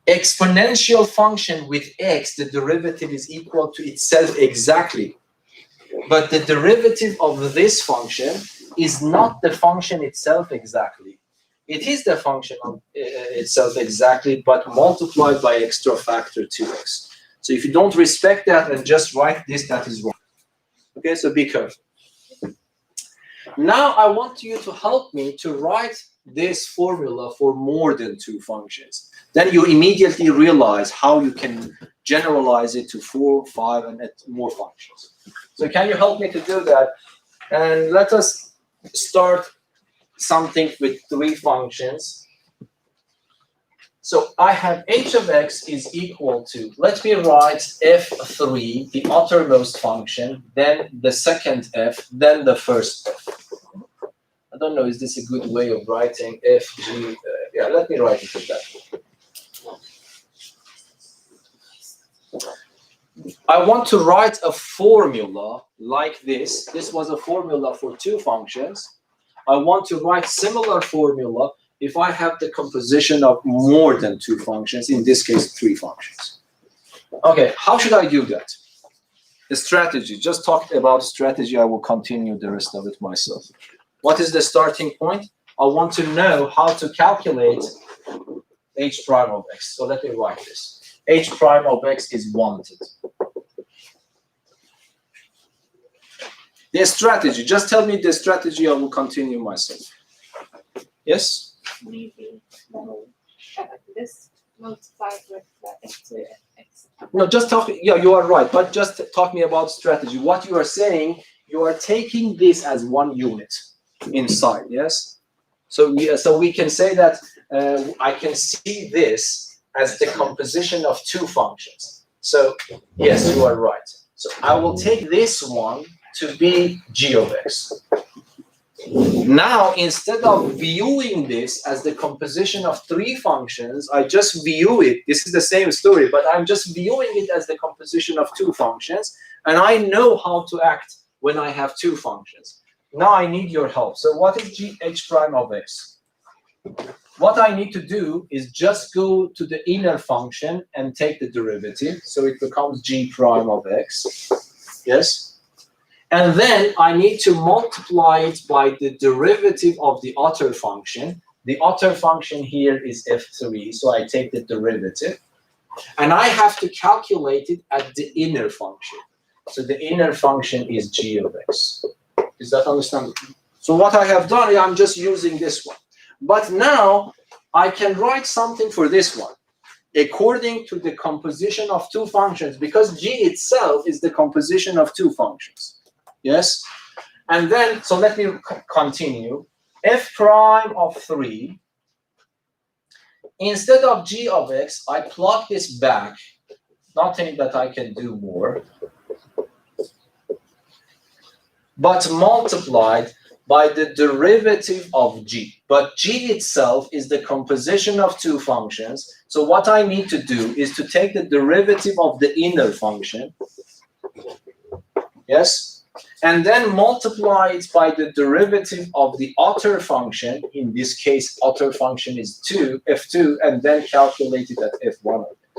exponential function with x, the derivative is equal to itself exactly. But the derivative of this function is not the function itself exactly. It is the function of itself exactly, but multiplied by extra factor 2x. So if you don't respect that and just write this, that is wrong. Okay, so be careful. Now I want you to help me to write this formula for more than two functions. Then you immediately realize how you can generalize it to 4, 5, and more functions. So can you help me to do that? And let us start something with 3 functions. So I have h of x is equal to, let me write f3, the uttermost function, then the second f, then the first f. I don't know, is this a good way of writing f, g? Yeah, let me write it like that. I want to write a formula like this. This was a formula for 2 functions. I want to write similar formula if I have the composition of more than 2 functions, in this case, 3 functions. Okay, how should I do that? The strategy, just talked about strategy, I will continue the rest of it myself. What is the starting point? I want to know how to calculate h prime of x. So let me write this. H prime of x is wanted. The strategy, just tell me the strategy, I will continue myself. Yes? Maybe this multiplied with x to x. No, just talk, yeah, you are right, but just talk me about strategy. What you are saying, you are taking this as one unit inside, yes? So we can say that I can see this as the composition of 2 functions. So yes, you are right. So I will take this one to be g of x. Now, instead of viewing this as the composition of 3 functions, I just view it. This is the same story, but I'm just viewing it as the composition of 2 functions, and I know how to act when I have 2 functions. Now I need your help. So what is h prime of x? What I need to do is just go to the inner function and take the derivative. So it becomes g prime of x. Yes? And then I need to multiply it by the derivative of the outer function. The outer function here is f3, so I take the derivative. And I have to calculate it at the inner function. So the inner function is g of x. Is that understandable? So what I have done, I'm just using this one. But now I can write something for this one according to the composition of 2 functions, because g itself is the composition of 2 functions. Yes? And then, so let me continue. F prime of 3, instead of g of x, I plug this back. Nothing that I can do more. but multiplied by the derivative of g. But g itself is the composition of two functions. So what I need to do is to take the derivative of the inner function, yes, and then multiply it by the derivative of the outer function. In this case, outer function is f2, and then calculate it at f1 of x.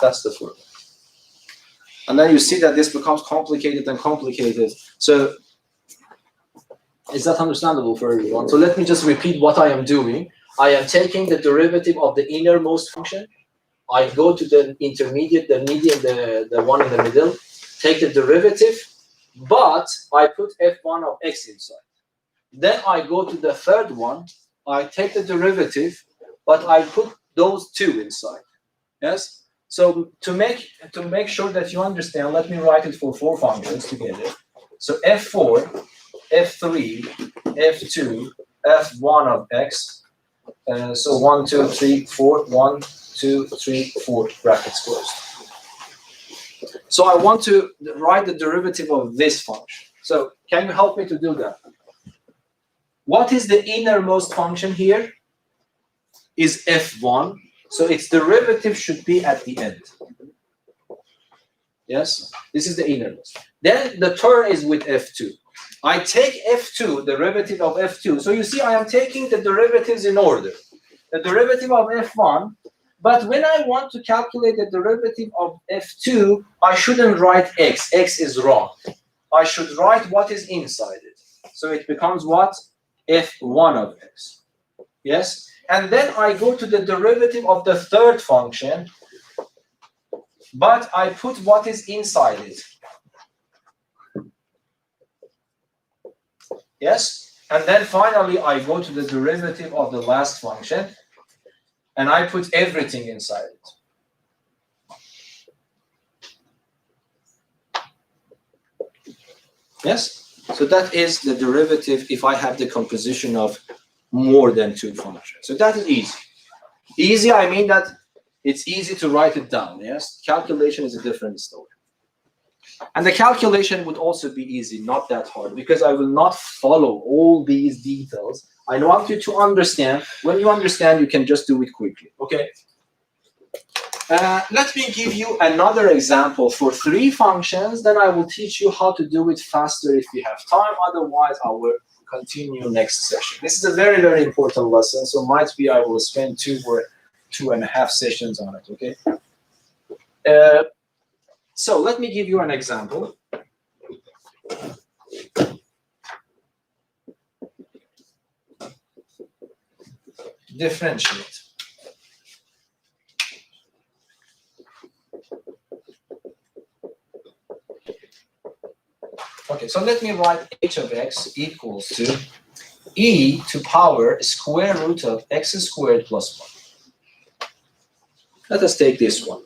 That's the formula. And then you see that this becomes complicated and complicated. So is that understandable for everyone? So let me just repeat what I am doing. I am taking the derivative of the innermost function. I go to the intermediate, the median, the one in the middle, take the derivative, but I put f1 of x inside. Then I go to the third one, I take the derivative, but I put those two inside. Yes? So to make sure that you understand, let me write it for 4 functions together. So f4, f3, f2, f1 of x. So 1, 2, 3, 4, 1, 2, 3, 4, brackets closed. So I want to write the derivative of this function. So can you help me to do that? What is the innermost function here? Is f1. So its derivative should be at the end. Yes, this is the innermost. Then the turn is with f2. I take f2, derivative of f2. So you see, I am taking the derivatives in order. The derivative of f1, but when I want to calculate the derivative of f2, I shouldn't write x. X is wrong. I should write what is inside it. So it becomes what? f1 of x. Yes? And then I go to the derivative of the third function, but I put what is inside it. Yes? And then finally, I go to the derivative of the last function, and I put everything inside it. Yes? So that is the derivative if I have the composition of more than 2 functions. So that is easy. Easy, I mean that it's easy to write it down, yes? Calculation is a different story. And the calculation would also be easy, not that hard, because I will not follow all these details. I want you to understand. When you understand, you can just do it quickly, okay? Let me give you another example for 3 functions, then I will teach you how to do it faster if we have time. Otherwise, I will continue next session. This is a very, very important lesson, so might be I will spend 2 or 2.5 sessions on it, okay? So let me give you an example. Differentiate. Okay, so let me write h of x equals to e to power square root of x squared plus 1. Let us take this one.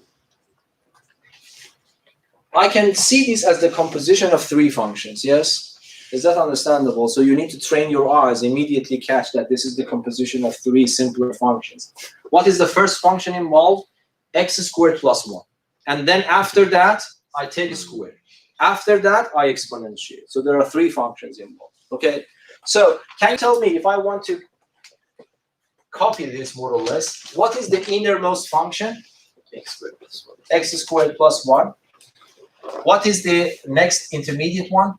I can see this as the composition of 3 functions, yes? Is that understandable? So you need to train your eyes, immediately catch that this is the composition of 3 simpler functions. What is the first function involved? X squared plus 1. And then after that, I take a square. After that, I exponentiate. So there are 3 functions involved, okay? So can you tell me, if I want to copy this more or less, what is the innermost function? X squared plus 1. X squared plus 1. What is the next intermediate one?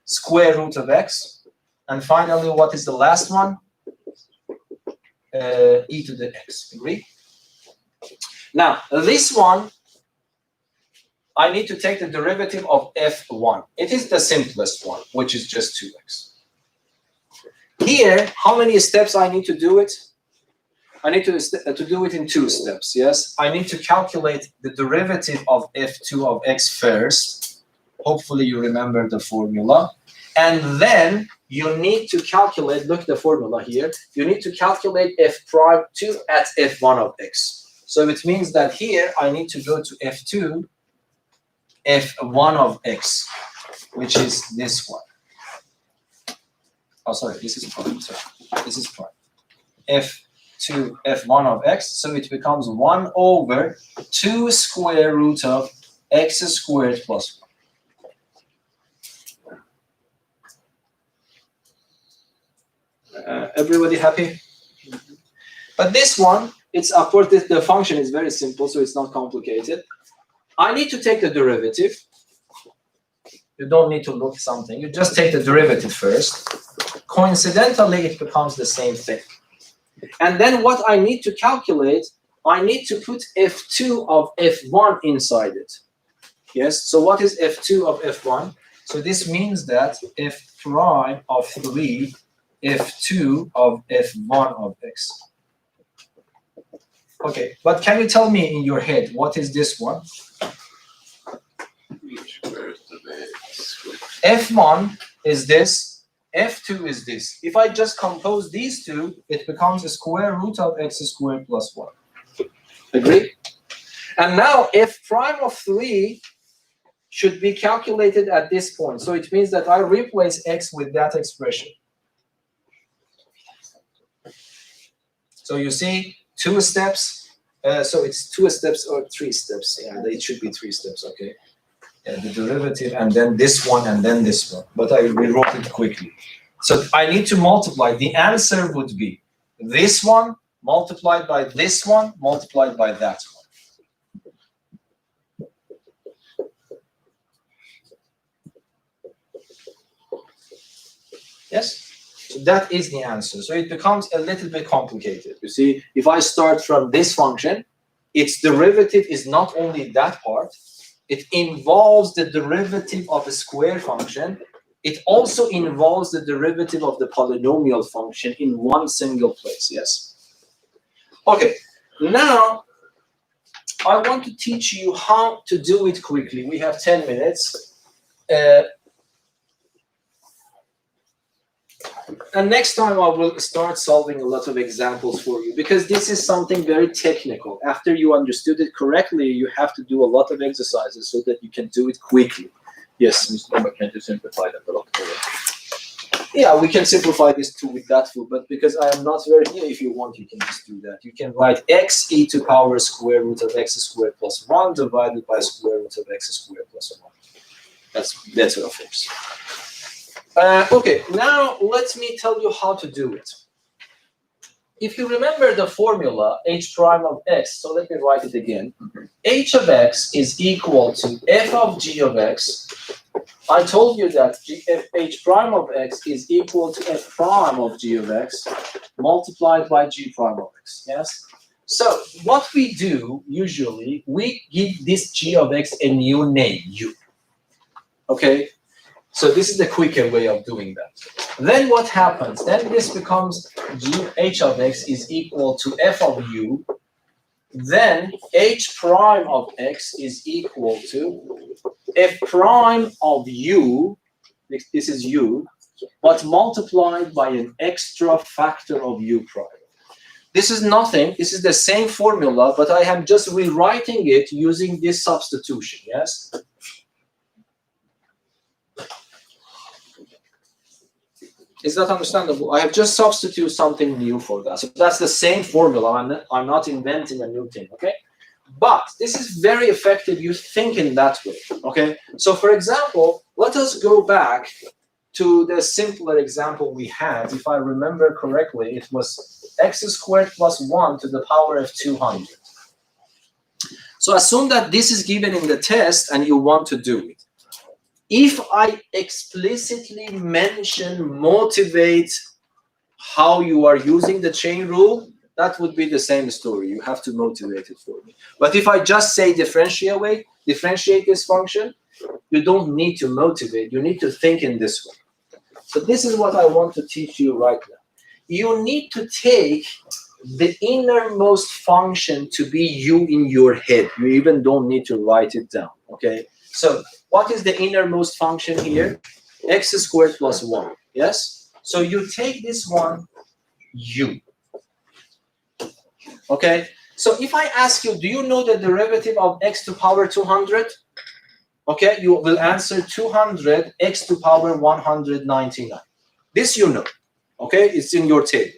Square root of x. And finally, what is the last one? E to the x. Agree? Now, this one, I need to take the derivative of f1. It is the simplest one, which is just 2x. Here, how many steps I need to do it? I need to do it in 2 steps, yes? I need to calculate the derivative of f2 of x first. Hopefully you remember the formula. And then you need to calculate, look at the formula here, you need to calculate f prime 2 at f1 of x. So it means that here I need to go to f2, f1 of x, which is this one. Oh, sorry, this is prime, sorry. This is prime. f2, f1 of x, so it becomes 1 over 2 square root of x squared plus 1. Everybody happy? But this one, it's of course the function is very simple, so it's not complicated. I need to take the derivative. You don't need to look something. You just take the derivative first. Coincidentally, it becomes the same thing. And then what I need to calculate, I need to put f2 of f1 inside it. Yes, so what is f2 of f1? So this means that f prime of 3, f2 of f1 of x. Okay, but can you tell me in your head, what is this one? F1 is this, F2 is this. If I just compose these two, it becomes a square root of x squared plus 1. Agree? And now f prime of 3 should be calculated at this point. So it means that I replace x with that expression. So you see, 2 steps. So it's 2 steps or 3 steps. Yeah, it should be 3 steps, okay? The derivative, and then this one, and then this one. But I rewrote it quickly. So I need to multiply. The answer would be this one multiplied by this one multiplied by that one. Yes? So that is the answer. So it becomes a little bit complicated. You see, if I start from this function, its derivative is not only that part, it involves the derivative of a square function. It also involves the derivative of the polynomial function in one single place. Yes. Okay. Now, I want to teach you how to do it quickly. We have 10 minutes. And next time I will start solving a lot of examples for you, because this is something very technical. After you understood it correctly, you have to do a lot of exercises so that you can do it quickly. Yes? Can you simplify that a lot further? Yeah, we can simplify this too with that too, but because I am not very here, if you want, you can just do that. You can write x e to power square root of x squared plus 1 divided by square root of x squared plus 1. That's better, of course. Okay, now let me tell you how to do it. If you remember the formula h prime of x, so let me write it again. H of x is equal to f of g of x. I told you that h prime of x is equal to f prime of g of x multiplied by g prime of x. Yes? So what we do usually, we give this g of x a new name, u. Okay? So this is the quicker way of doing that. Then what happens? Then this becomes h of x is equal to f of u. Then h prime of x is equal to f prime of u. This is u, but multiplied by an extra factor of u prime. This is nothing. This is the same formula, but I am just rewriting it using this substitution. Yes. Is that understandable? I have just substituted something new for that. So that's the same formula. I'm not inventing a new thing, okay? But this is very effective. You think in that way, okay? So for example, let us go back to the simpler example we had. If I remember correctly, it was x squared plus 1 to the power of 200. So assume that this is given in the test and you want to do it. If I explicitly mention, motivate how you are using the chain rule, that would be the same story. You have to motivate it for me. But if I just say differentiate this function, you don't need to motivate. You need to think in this way. So this is what I want to teach you right now. You need to take the innermost function to be u in your head. You even don't need to write it down, okay? So what is the innermost function here? X squared plus 1, yes? So you take this one, u. Okay? So if I ask you, do you know the derivative of x to power 200? Okay, you will answer 200 x to power 199. This you know, okay? It's in your table.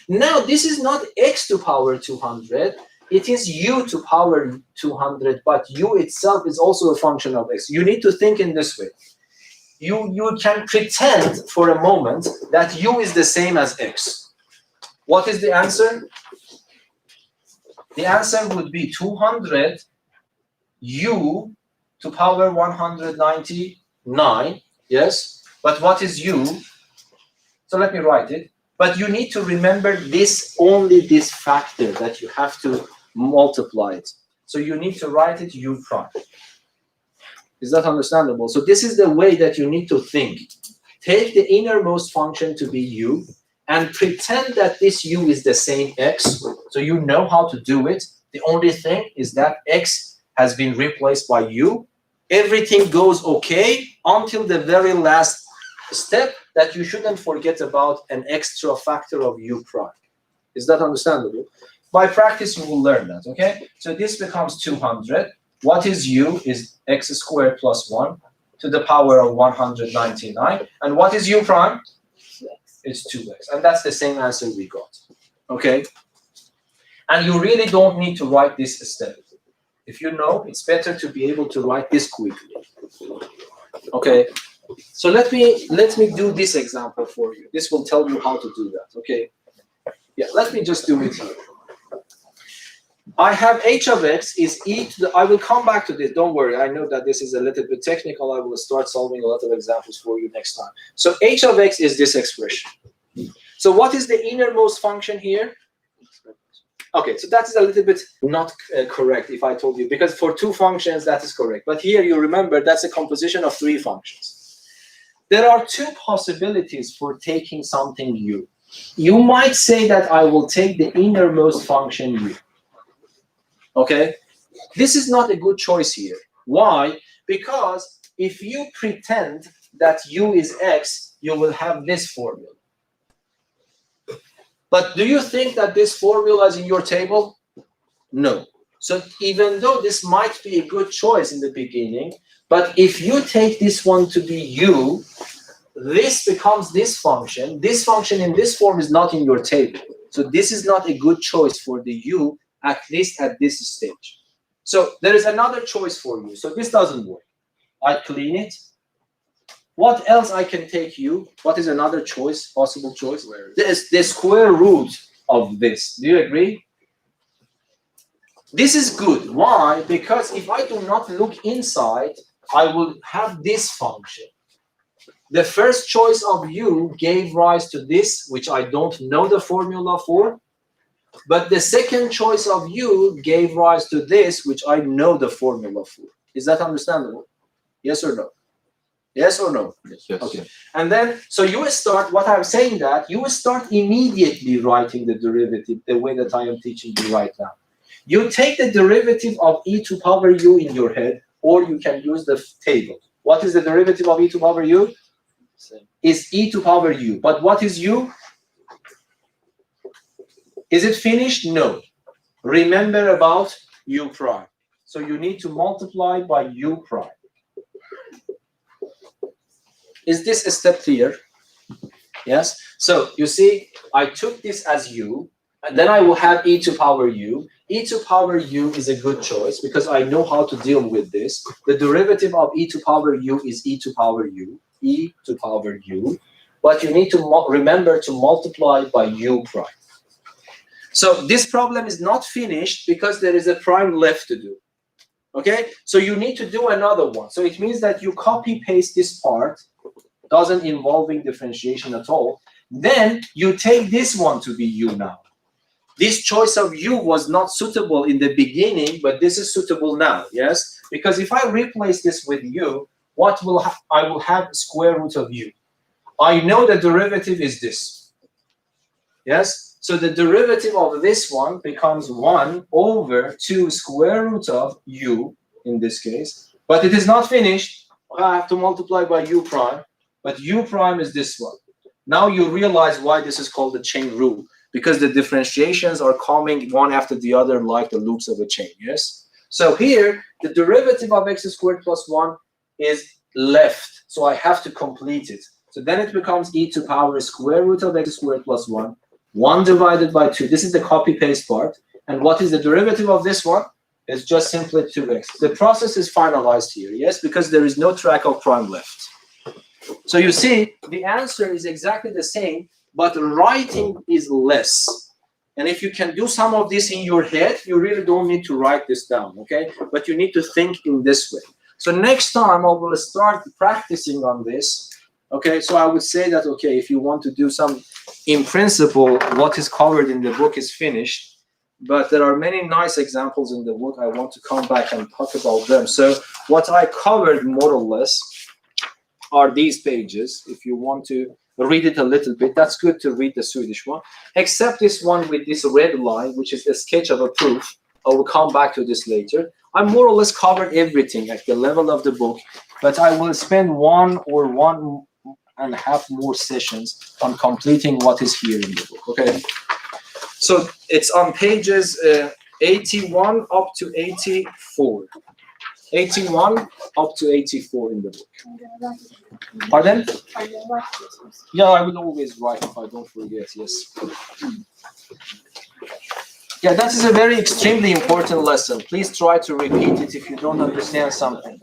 Now, this is not x to power 200. It is u to power 200, but u itself is also a function of x. You need to think in this way. you can pretend for a moment that u is the same as x. What is the answer? The answer would be 200 u to power 199. Yes, but what is u? So let me write it. But you need to remember this, only this factor that you have to multiply it. So you need to write it u prime. Is that understandable? So this is the way that you need to think. Take the innermost function to be u and pretend that this u is the same x. So you know how to do it. The only thing is that x has been replaced by u. Everything goes okay until the very last step, that you shouldn't forget about an extra factor of u prime. Is that understandable? By practice, you will learn that, okay? So this becomes 200. What is u? Is x squared plus 1 to the power of 199. And what is u prime? 2x. It's 2x. And that's the same answer we got, okay? And you really don't need to write this step. If you know, it's better to be able to write this quickly, okay? So let me do this example for you. This will tell you how to do that, okay? Yeah, let me just do it here. I have h of x is e to the, I will come back to this, don't worry. I know that this is a little bit technical. I will start solving a lot of examples for you next time. So h of x is this expression. So what is the innermost function here? Okay, so that is a little bit not correct if I told you, because for two functions that is correct. But here you remember that's a composition of three functions. There are two possibilities for taking something u. You might say that I will take the innermost function u. Okay? This is not a good choice here. Why? Because if you pretend that u is x, you will have this formula. But do you think that this formula is in your table? No. So even though this might be a good choice in the beginning, but if you take this one to be u, this becomes this function. This function in this form is not in your table. So this is not a good choice for the u, at least at this stage. So there is another choice for you. So this doesn't work. I clean it. What else I can take u? What is another choice, possible choice? This the square root of this. Do you agree? This is good. Why? Because if I do not look inside, I will have this function. The first choice of u gave rise to this, which I don't know the formula for. But the second choice of u gave rise to this, which I know the formula for. Is that understandable? Yes or no? Yes or no? Yes. Okay. And then, so you start, what I'm saying that, you start immediately writing the derivative the way that I am teaching you right now. You take the derivative of e to power u in your head, or you can use the table. What is the derivative of e to power u? Same. Is e to power u. But what is u? Is it finished? No. Remember about u prime. So you need to multiply by u prime. Is this a step clear? Yes. So you see, I took this as u, and then I will have e to power u. E to power u is a good choice because I know how to deal with this. The derivative of e to power u is e to power u, e to power u. But you need to remember to multiply by u prime. So this problem is not finished because there is a prime left to do. Okay? So you need to do another one. So it means that you copy paste this part, doesn't involving differentiation at all. Then you take this one to be u now. This choice of u was not suitable in the beginning, but this is suitable now, yes? Because if I replace this with u, what will I will have square root of u. I know the derivative is this. Yes? So the derivative of this one becomes 1 over 2 square root of u in this case. But it is not finished. I have to multiply by u prime. But u prime is this one. Now you realize why this is called the chain rule. Because the differentiations are coming one after the other like the loops of a chain, yes? So here, the derivative of x squared plus 1 is left. So I have to complete it. So then it becomes e to power square root of x squared plus 1. 1 divided by 2. This is the copy-paste part. And what is the derivative of this one? It's just simply 2x. The process is finalized here, yes? Because there is no track of prime left. So you see, the answer is exactly the same, but writing is less. And if you can do some of this in your head, you really don't need to write this down, okay? But you need to think in this way. So next time I will start practicing on this, okay? So I would say that, okay, if you want to do some, in principle, what is covered in the book is finished, but there are many nice examples in the book. I want to come back and talk about them. So what I covered more or less are these pages. If you want to read it a little bit, that's good to read the Swedish one, except this one with this red line, which is a sketch of a proof. I will come back to this later. I more or less covered everything at the level of the book, but I will spend 1 or 1.5 more sessions on completing what is here in the book, okay? So it's on pages 81 up to 84. 81 up to 84 in the book. Pardon? Yeah, I will always write if I don't forget, yes. Yeah, that is a very extremely important lesson. Please try to repeat it if you don't understand something.